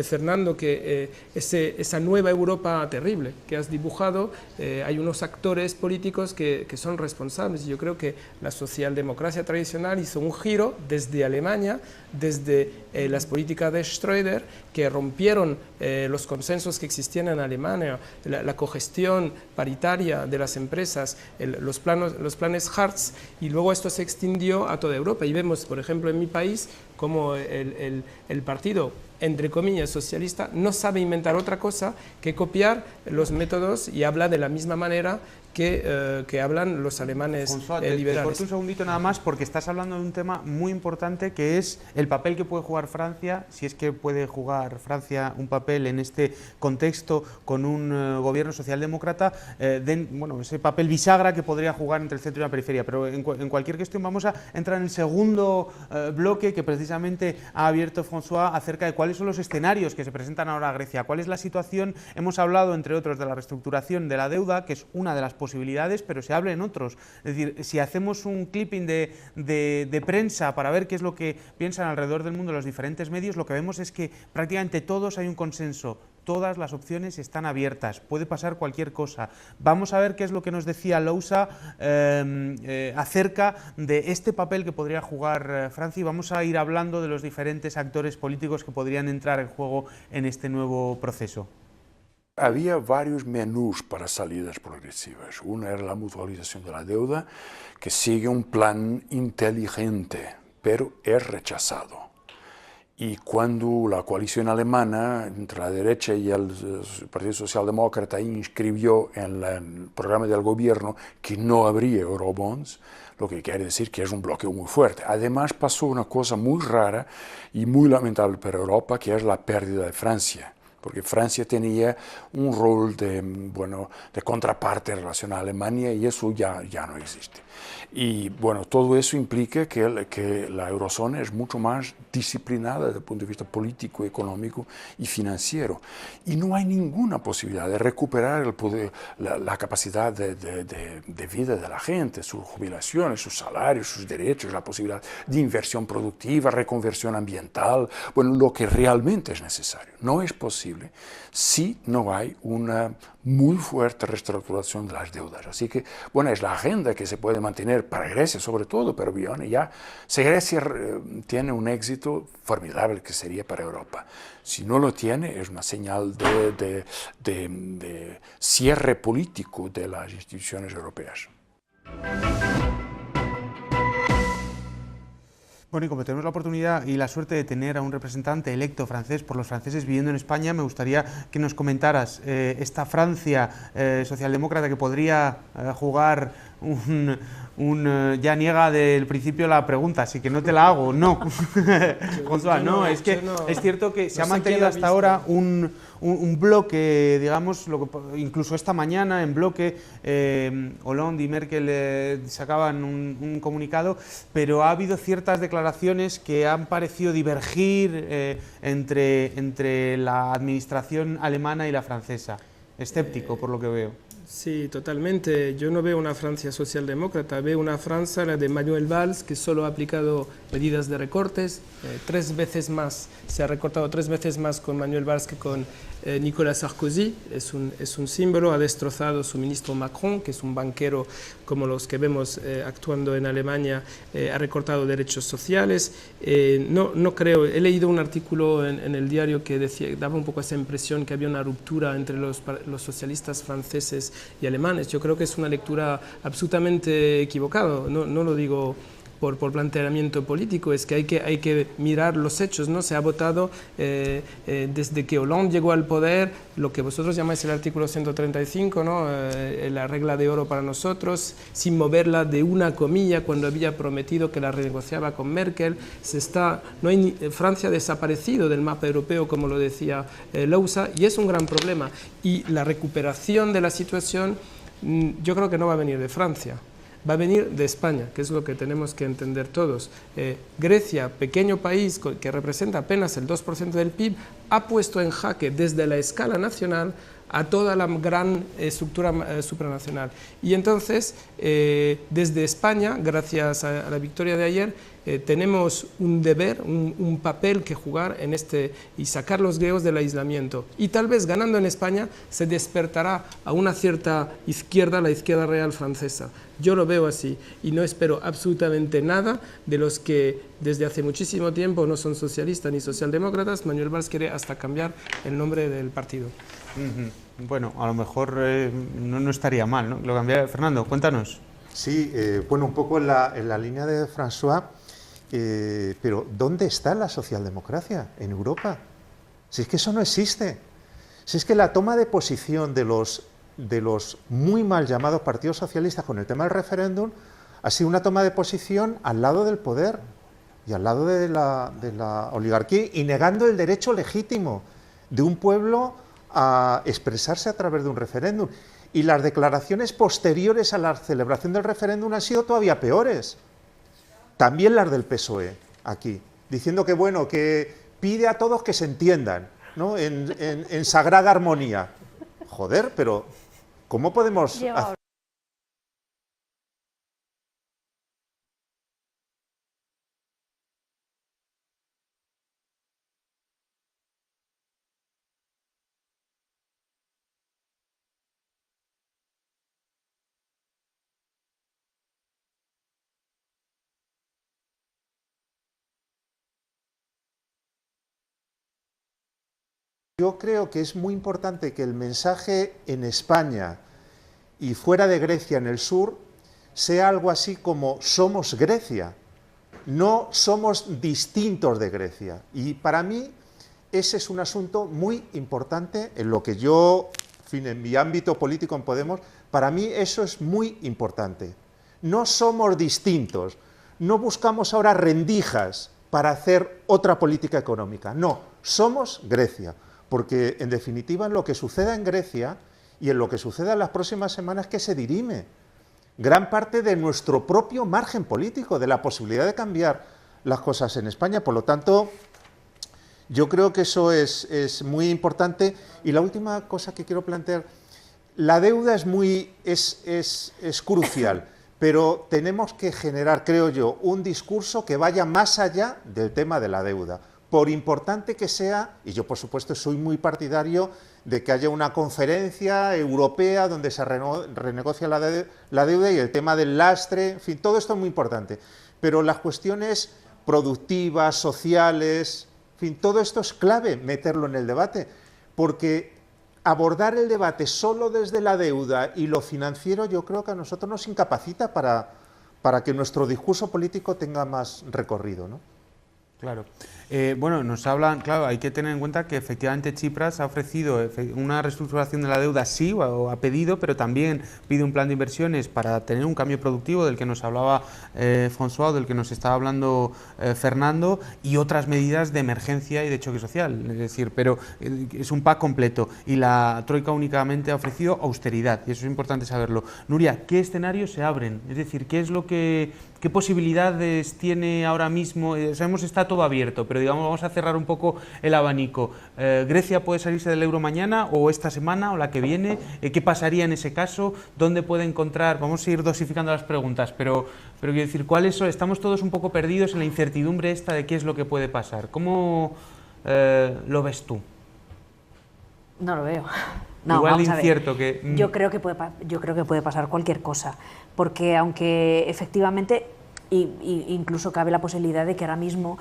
Fernando, que esa nueva Europa terrible que has dibujado, hay unos actores políticos que son responsables. Yo creo que la socialdemocracia tradicional hizo un giro desde Alemania, desde las políticas de Schröder, que rompieron los consensos que existían en Alemania, la cogestión paritaria de las empresas, los planes Hartz, y luego esto se extendió a toda Europa. Y vemos, por ejemplo, en mi país, como el partido, entre comillas, socialista, no sabe inventar otra cosa que copiar los métodos y habla de la misma manera que hablan los alemanes liberales. Te corto un segundito nada más porque estás hablando de un tema muy importante que es el papel que puede jugar Francia, si es que puede jugar Francia un papel en este contexto con un gobierno socialdemócrata, ese papel bisagra que podría jugar entre el centro y la periferia. Pero en cualquier cuestión vamos a entrar en el segundo bloque que precisamente ha abierto François acerca de cuáles son los escenarios que se presentan ahora a Grecia, cuál es la situación. Hemos hablado, entre otros, de la reestructuración de la deuda, que es una de las posibilidades, pero se habla en otros. Es decir, si hacemos un clipping de prensa para ver qué es lo que piensan alrededor del mundo los diferentes medios, lo que vemos es que prácticamente todos hay un consenso. Todas las opciones están abiertas, puede pasar cualquier cosa. Vamos a ver qué es lo que nos decía Lousa acerca de este papel que podría jugar Francia, y vamos a ir hablando de los diferentes actores políticos que podrían entrar en juego en este nuevo proceso. Había varios menús para salidas progresivas. Una era la mutualización de la deuda, que sigue un plan inteligente, pero es rechazado. Y cuando la coalición alemana, entre la derecha y el Partido Socialdemócrata, inscribió en el programa del gobierno que no habría eurobonds, lo que quiere decir que es un bloqueo muy fuerte. Además pasó una cosa muy rara y muy lamentable para Europa, que es la pérdida de Francia, porque Francia tenía un rol de contraparte en relación a Alemania y eso ya no existe. Y bueno, todo eso implica que la eurozona es mucho más disciplinada desde el punto de vista político, económico y financiero. Y no hay ninguna posibilidad de recuperar el poder, la capacidad de vida de la gente, sus jubilaciones, sus salarios, sus derechos, la posibilidad de inversión productiva, reconversión ambiental, bueno, lo que realmente es necesario. No es posible si no hay una muy fuerte reestructuración de las deudas. Así que, bueno, es la agenda que se puede mantener para Grecia sobre todo, pero bien, ya, si Grecia tiene un éxito formidable que sería para Europa. Si no lo tiene, es una señal de cierre político de las instituciones europeas. Bueno, y como tenemos la oportunidad y la suerte de tener a un representante electo francés por los franceses viviendo en España, me gustaría que nos comentaras esta Francia socialdemócrata que podría jugar ya niega del principio la pregunta, así que no te la hago, no. Josué, no, es que es cierto que se ha mantenido hasta ahora un bloque, digamos, incluso esta mañana en bloque, Hollande y Merkel sacaban un comunicado, pero ha habido ciertas declaraciones que han parecido divergir entre la administración alemana y la francesa. Escéptico, por lo que veo. Sí, totalmente. Yo no veo una Francia socialdemócrata, veo una Francia, la de Manuel Valls, que solo ha aplicado medidas de recortes, 3 veces más, se ha recortado 3 veces más con Manuel Valls que con Nicolas Sarkozy, es un símbolo, ha destrozado su ministro Macron, que es un banquero como los que vemos actuando en Alemania, ha recortado derechos sociales. No creo, he leído un artículo en el diario que daba un poco esa impresión que había una ruptura entre los socialistas franceses y alemanes. Yo creo que es una lectura absolutamente equivocada, no lo digo por planteamiento político, es que hay que mirar los hechos, ¿no? Se ha votado desde que Hollande llegó al poder, lo que vosotros llamáis el artículo 135, ¿no? La regla de oro para nosotros, sin moverla de una comilla cuando había prometido que la renegociaba con Merkel. Francia ha desaparecido del mapa europeo, como lo decía Lousa, y es un gran problema. Y la recuperación de la situación yo creo que no va a venir de Francia. Va a venir de España, que es lo que tenemos que entender todos. Grecia, pequeño país que representa apenas el 2% del PIB, ha puesto en jaque desde la escala nacional a toda la gran estructura supranacional. Y entonces, desde España, gracias a la victoria de ayer, tenemos un deber, un papel que jugar en y sacar los griegos del aislamiento. Y tal vez ganando en España se despertará a una cierta izquierda, la izquierda real francesa. Yo lo veo así y no espero absolutamente nada de los que desde hace muchísimo tiempo no son socialistas ni socialdemócratas. Manuel Valls quiere hasta cambiar el nombre del partido. Bueno, a lo mejor no estaría mal, ¿no? Lo cambiaría. Fernando, cuéntanos. Sí, bueno, un poco en la línea de François, pero ¿dónde está la socialdemocracia en Europa? Si es que eso no existe. Si es que la toma de posición de los muy mal llamados partidos socialistas con el tema del referéndum ha sido una toma de posición al lado del poder y al lado de la oligarquía y negando el derecho legítimo de un pueblo a expresarse a través de un referéndum. Y las declaraciones posteriores a la celebración del referéndum han sido todavía peores. También las del PSOE, aquí, diciendo que, bueno, que pide a todos que se entiendan, ¿no? en sagrada armonía. Joder, pero ¿cómo podemos Yo creo que es muy importante que el mensaje en España y fuera de Grecia, en el sur, sea algo así como somos Grecia, no somos distintos de Grecia. Y para mí ese es un asunto muy importante en lo que yo, en fin, en mi ámbito político en Podemos, para mí eso es muy importante. No somos distintos, no buscamos ahora rendijas para hacer otra política económica, no, somos Grecia, porque en definitiva en lo que suceda en Grecia y en lo que suceda en las próximas semanas que se dirime gran parte de nuestro propio margen político, de la posibilidad de cambiar las cosas en España. Por lo tanto, yo creo que eso es muy importante. Y la última cosa que quiero plantear, la deuda es crucial, pero tenemos que generar, creo yo, un discurso que vaya más allá del tema de la deuda. Por importante que sea, y yo por supuesto soy muy partidario de que haya una conferencia europea donde se renegocia la deuda y el tema del lastre, en fin, todo esto es muy importante. Pero las cuestiones productivas, sociales, en fin, todo esto es clave meterlo en el debate, porque abordar el debate solo desde la deuda y lo financiero yo creo que a nosotros nos incapacita para que nuestro discurso político tenga más recorrido, ¿no? Claro. Bueno, nos hablan, claro, hay que tener en cuenta que efectivamente Tsipras ha ofrecido una reestructuración de la deuda, sí, o ha pedido, pero también pide un plan de inversiones para tener un cambio productivo del que nos hablaba François, del que nos estaba hablando Fernando, y otras medidas de emergencia y de choque social, es decir, pero es un pack completo y la Troika únicamente ha ofrecido austeridad y eso es importante saberlo. Nuria, ¿qué escenarios se abren? Es decir, ¿qué posibilidades tiene ahora mismo? Sabemos que está todo abierto, pero digamos, vamos a cerrar un poco el abanico. ¿Grecia puede salirse del euro mañana o esta semana o la que viene? ¿Qué pasaría en ese caso? ¿Dónde puede encontrar? Vamos a ir dosificando las preguntas, pero quiero decir, ¿cuáles son? Estamos todos un poco perdidos en la incertidumbre esta de qué es lo que puede pasar. ¿Cómo lo ves tú? No lo veo. No, igual incierto que... Yo creo que puede pasar cualquier cosa, porque aunque efectivamente... incluso cabe la posibilidad de que ahora mismo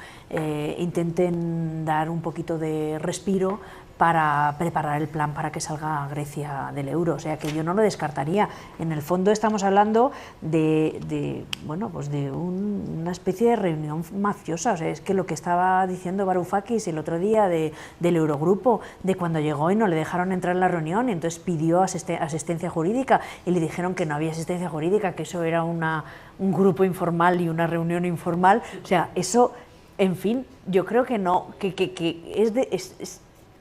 intenten dar un poquito de respiro para preparar el plan para que salga Grecia del euro, o sea que yo no lo descartaría. En el fondo estamos hablando de una especie de reunión mafiosa, o sea, es que lo que estaba diciendo Varoufakis el otro día del Eurogrupo, de cuando llegó y no le dejaron entrar en la reunión y entonces pidió asistencia jurídica y le dijeron que no había asistencia jurídica, que eso era un grupo informal y una reunión informal, o sea, eso, en fin, yo creo que no, que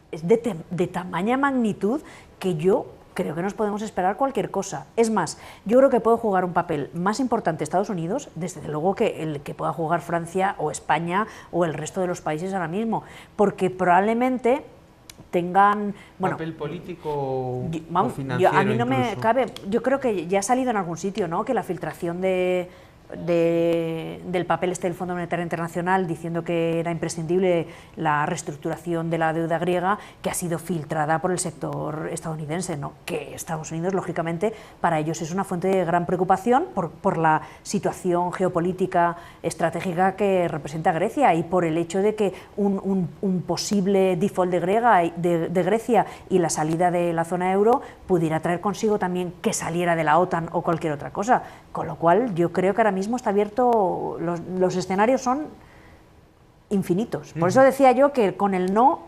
es de tamaña magnitud que yo creo que nos podemos esperar cualquier cosa. Es más, yo creo que puede jugar un papel más importante Estados Unidos, desde luego que el que pueda jugar Francia o España o el resto de los países ahora mismo, porque probablemente tengan... Bueno, papel político o financiero. A mí no me cabe, yo creo que ya ha salido en algún sitio, ¿no?, que la filtración del papel del Fondo Monetario Internacional diciendo que era imprescindible la reestructuración de la deuda griega, que ha sido filtrada por el sector estadounidense, ¿no?, que Estados Unidos, lógicamente, para ellos es una fuente de gran preocupación por la situación geopolítica estratégica que representa Grecia y por el hecho de que un posible default de Grecia y la salida de la zona euro pudiera traer consigo también que saliera de la OTAN o cualquier otra cosa, con lo cual yo creo que ahora mismo está abierto, los escenarios son infinitos. Por eso decía yo que con el no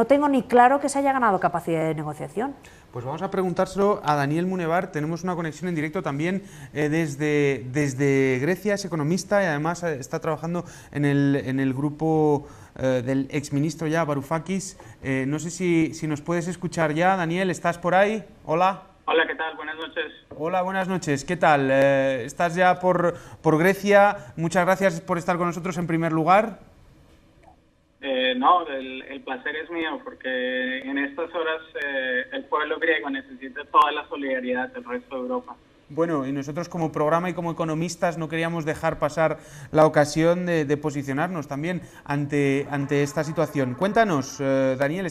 tengo ni claro que se haya ganado capacidad de negociación. Pues vamos a preguntárselo a Daniel Munevar. Tenemos una conexión en directo también desde Grecia, es economista y además está trabajando en el grupo del exministro ya, Varoufakis. No sé si nos puedes escuchar ya, Daniel, ¿estás por ahí? Hola. Hola, ¿qué tal? Buenas noches. Hola, buenas noches. ¿Qué tal? ¿Estás ya por Grecia? Muchas gracias por estar con nosotros en primer lugar. No, el placer es mío porque en estas horas el pueblo griego necesita toda la solidaridad del resto de Europa. Bueno, y nosotros como programa y como economistas no queríamos dejar pasar la ocasión de posicionarnos también ante esta situación. Cuéntanos, Daniel,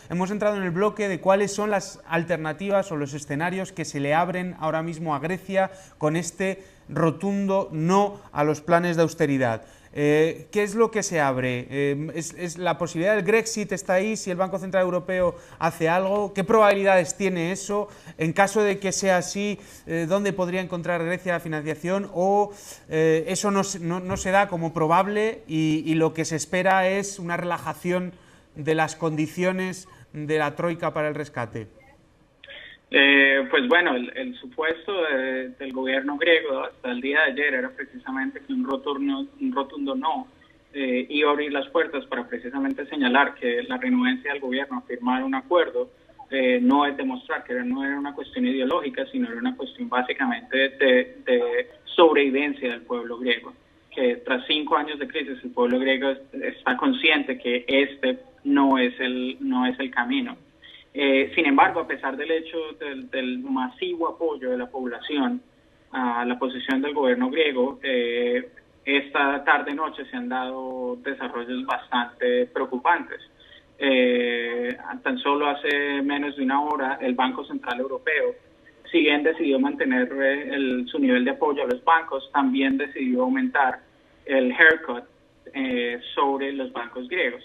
hemos entrado en el bloque de cuáles son las alternativas o los escenarios que se le abren ahora mismo a Grecia con este rotundo no a los planes de austeridad. ¿Qué es lo que se abre? ¿Es la posibilidad del Grexit está ahí si el Banco Central Europeo hace algo? ¿Qué probabilidades tiene eso? En caso de que sea así, ¿dónde podría encontrar Grecia la financiación? ¿O eso no se da como probable y lo que se espera es una relajación de las condiciones de la Troika para el rescate? Pues bueno, el supuesto del gobierno griego hasta el día de ayer era precisamente que un rotundo no iba a abrir las puertas para precisamente señalar que la renuencia del gobierno a firmar un acuerdo no es demostrar que no era una cuestión ideológica, sino era una cuestión básicamente de sobrevivencia del pueblo griego, que tras 5 años de crisis el pueblo griego está consciente que este no es el camino. Sin embargo, a pesar del hecho del masivo apoyo de la población a la posición del gobierno griego, esta tarde-noche se han dado desarrollos bastante preocupantes. Tan solo hace menos de una hora, el Banco Central Europeo, si bien decidió mantener su nivel de apoyo a los bancos, también decidió aumentar el haircut sobre los bancos griegos.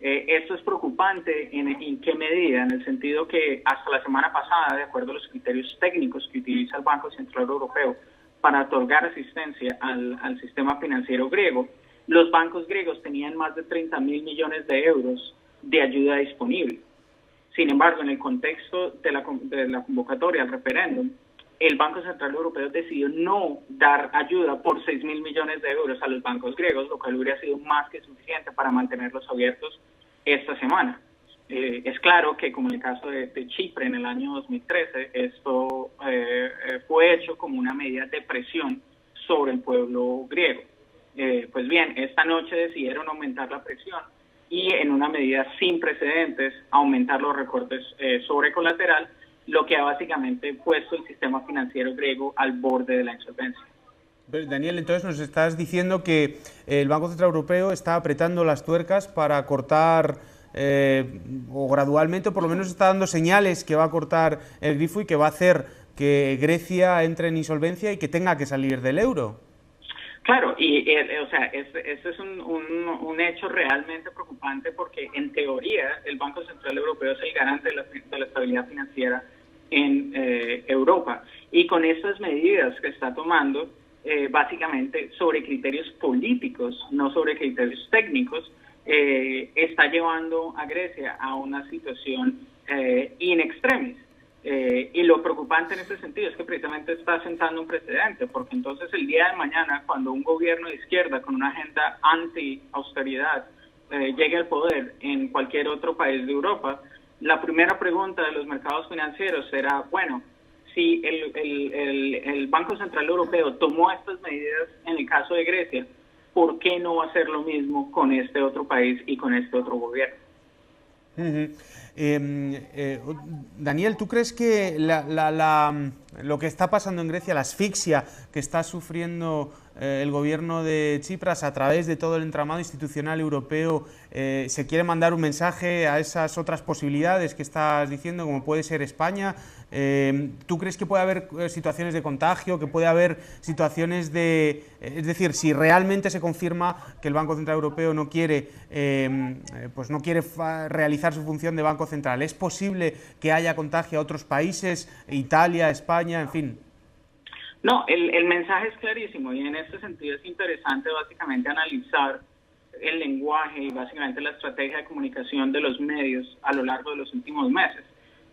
Esto es preocupante en qué medida, en el sentido que hasta la semana pasada, de acuerdo a los criterios técnicos que utiliza el Banco Central Europeo para otorgar asistencia al sistema financiero griego, los bancos griegos tenían más de 30.000 millones de euros de ayuda disponible. Sin embargo, en el contexto de la convocatoria al referéndum, el Banco Central Europeo decidió no dar ayuda por 6.000 millones de euros a los bancos griegos, lo cual hubiera sido más que suficiente para mantenerlos abiertos esta semana. Es claro que, como en el caso de Chipre en el año 2013, esto fue hecho como una medida de presión sobre el pueblo griego. Pues bien, esta noche decidieron aumentar la presión y, en una medida sin precedentes, aumentar los recortes sobre colateral, lo que ha básicamente puesto el sistema financiero griego al borde de la insolvencia. Daniel, entonces nos estás diciendo que el Banco Central Europeo está apretando las tuercas para cortar, o gradualmente, o por lo menos está dando señales que va a cortar el grifo y que va a hacer que Grecia entre en insolvencia y que tenga que salir del euro. Claro, y o sea, este es un hecho realmente preocupante porque, en teoría, el Banco Central Europeo es el garante de la estabilidad financiera en Europa. Y con estas medidas que está tomando, básicamente sobre criterios políticos, no sobre criterios técnicos, está llevando a Grecia a una situación in extremis. Y lo preocupante en este sentido es que precisamente está sentando un precedente, porque entonces el día de mañana, cuando un gobierno de izquierda con una agenda anti-austeridad llegue al poder en cualquier otro país de Europa, la primera pregunta de los mercados financieros será, bueno, si el Banco Central Europeo tomó estas medidas en el caso de Grecia, ¿por qué no hacer lo mismo con este otro país y con este otro gobierno? Daniel, ¿tú crees que lo que está pasando en Grecia, la asfixia que está sufriendo el gobierno de Tsipras a través de todo el entramado institucional europeo, se quiere mandar un mensaje a esas otras posibilidades que estás diciendo, como puede ser España? ¿Tú crees que puede haber situaciones de contagio, que puede haber situaciones de... Es decir, si realmente se confirma que el Banco Central Europeo no quiere, realizar su función de Banco Central, ¿es posible que haya contagio a otros países, Italia, España, en fin? No, el mensaje es clarísimo y en este sentido es interesante básicamente analizar el lenguaje y básicamente la estrategia de comunicación de los medios a lo largo de los últimos meses,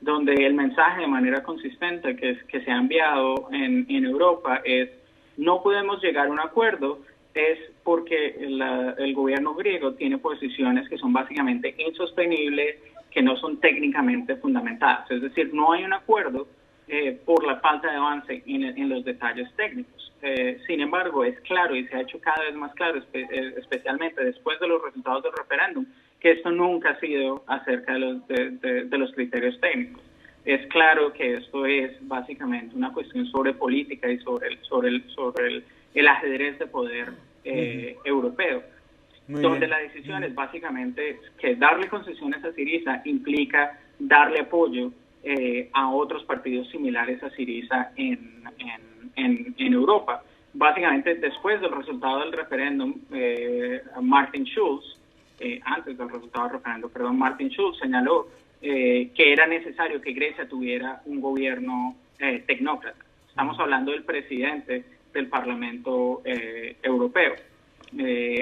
donde el mensaje de manera consistente que se ha enviado en Europa es: no podemos llegar a un acuerdo, es porque el gobierno griego tiene posiciones que son básicamente insostenibles, que no son técnicamente fundamentadas. Es decir, no hay un acuerdo por la falta de avance en los detalles técnicos. Sin embargo, es claro y se ha hecho cada vez más claro, especialmente después de los resultados del referéndum, que esto nunca ha sido acerca de los criterios técnicos. Es claro que esto es básicamente una cuestión sobre política y sobre el ajedrez de poder europeo, donde la decisión es básicamente que darle concesiones a Syriza implica darle apoyo a otros partidos similares a Syriza en Europa, básicamente después del resultado del referéndum, Martin Schulz, antes del resultado del referéndum, perdón, Martin Schulz señaló que era necesario que Grecia tuviera un gobierno tecnócrata. Estamos hablando del presidente del Parlamento Europeo.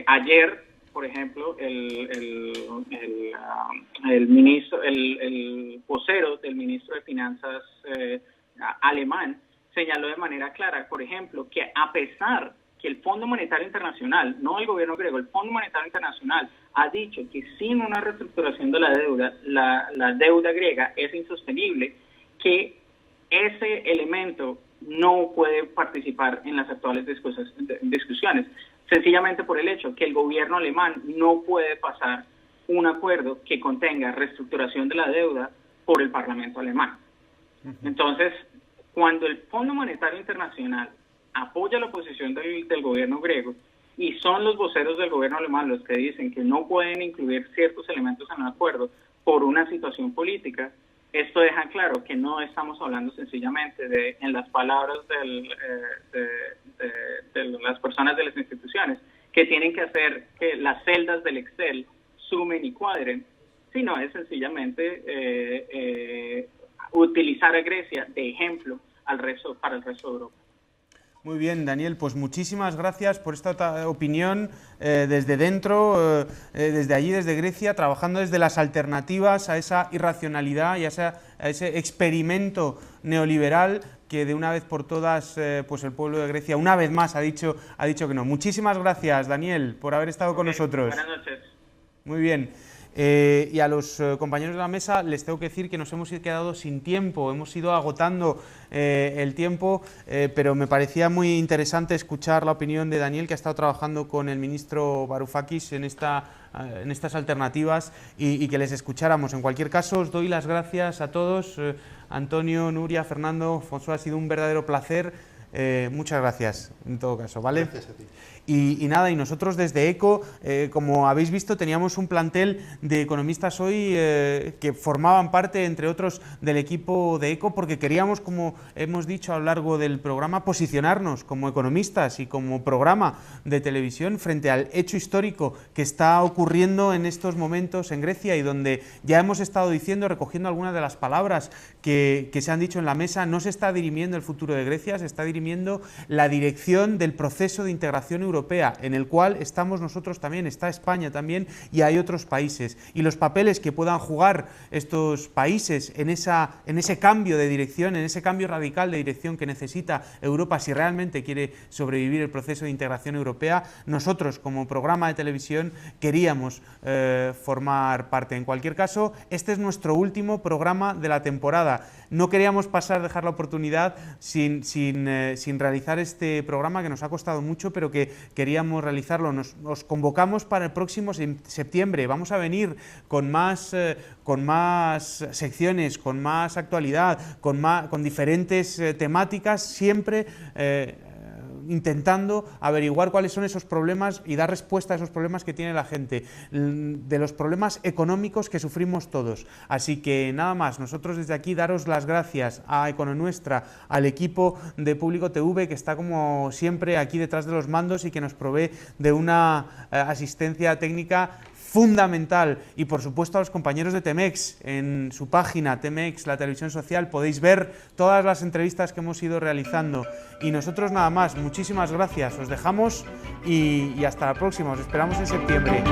Ayer, por ejemplo, el vocero del ministro de Finanzas alemán señaló de manera clara, por ejemplo, que a pesar que el Fondo Monetario Internacional, no el gobierno griego, el Fondo Monetario Internacional ha dicho que sin una reestructuración de la deuda, la deuda griega es insostenible, que ese elemento no puede participar en las actuales discusiones, sencillamente por el hecho que el gobierno alemán no puede pasar un acuerdo que contenga reestructuración de la deuda por el Parlamento alemán. Entonces, cuando el Fondo Monetario Internacional apoya la posición del gobierno griego y son los voceros del gobierno alemán los que dicen que no pueden incluir ciertos elementos en el acuerdo por una situación política, esto deja claro que no estamos hablando sencillamente de, en las palabras de las personas de las instituciones, que tienen que hacer que las celdas del Excel sumen y cuadren, sino es sencillamente utilizar a Grecia de ejemplo para el resto de Europa. Muy bien, Daniel, pues muchísimas gracias por esta opinión desde dentro, desde allí, desde Grecia, trabajando desde las alternativas a esa irracionalidad y a ese experimento neoliberal que de una vez por todas pues el pueblo de Grecia una vez más ha dicho que no. Muchísimas gracias, Daniel, por haber estado con nosotros. Buenas noches. Muy bien. Y a los compañeros de la mesa les tengo que decir que nos hemos quedado sin tiempo, hemos ido agotando el tiempo, pero me parecía muy interesante escuchar la opinión de Daniel, que ha estado trabajando con el ministro Varoufakis en estas alternativas y que les escucháramos. En cualquier caso, os doy las gracias a todos, Antonio, Nuria, Fernando, François, ha sido un verdadero placer. Muchas gracias, en todo caso, ¿vale? Gracias a ti. Y nada, y nosotros desde ECO, como habéis visto, teníamos un plantel de economistas hoy que formaban parte, entre otros, del equipo de ECO, porque queríamos, como hemos dicho a lo largo del programa, posicionarnos como economistas y como programa de televisión frente al hecho histórico que está ocurriendo en estos momentos en Grecia y donde ya hemos estado diciendo, recogiendo algunas de las palabras que se han dicho en la mesa, no se está dirimiendo el futuro de Grecia, se está dirimiendo la dirección del proceso de integración europea, en el cual estamos nosotros también, está España también y hay otros países. Y los papeles que puedan jugar estos países en ese cambio de dirección, en ese cambio radical de dirección que necesita Europa si realmente quiere sobrevivir el proceso de integración europea, nosotros como programa de televisión queríamos formar parte. En cualquier caso, este es nuestro último programa de la temporada. No queríamos dejar la oportunidad sin realizar este programa que nos ha costado mucho, pero que queríamos realizarlo. Os convocamos para el próximo septiembre. Vamos a venir con más secciones, con más actualidad, con diferentes temáticas, siempre intentando averiguar cuáles son esos problemas y dar respuesta a esos problemas que tiene la gente, de los problemas económicos que sufrimos todos. Así que nada más, nosotros desde aquí daros las gracias a Econonuestra, al equipo de Público TV que está como siempre aquí detrás de los mandos y que nos provee de una asistencia técnica fundamental, y por supuesto a los compañeros de Temex. En su página Temex, la televisión social, podéis ver todas las entrevistas que hemos ido realizando. Y nosotros nada más, muchísimas gracias, os dejamos y hasta la próxima, os esperamos en septiembre.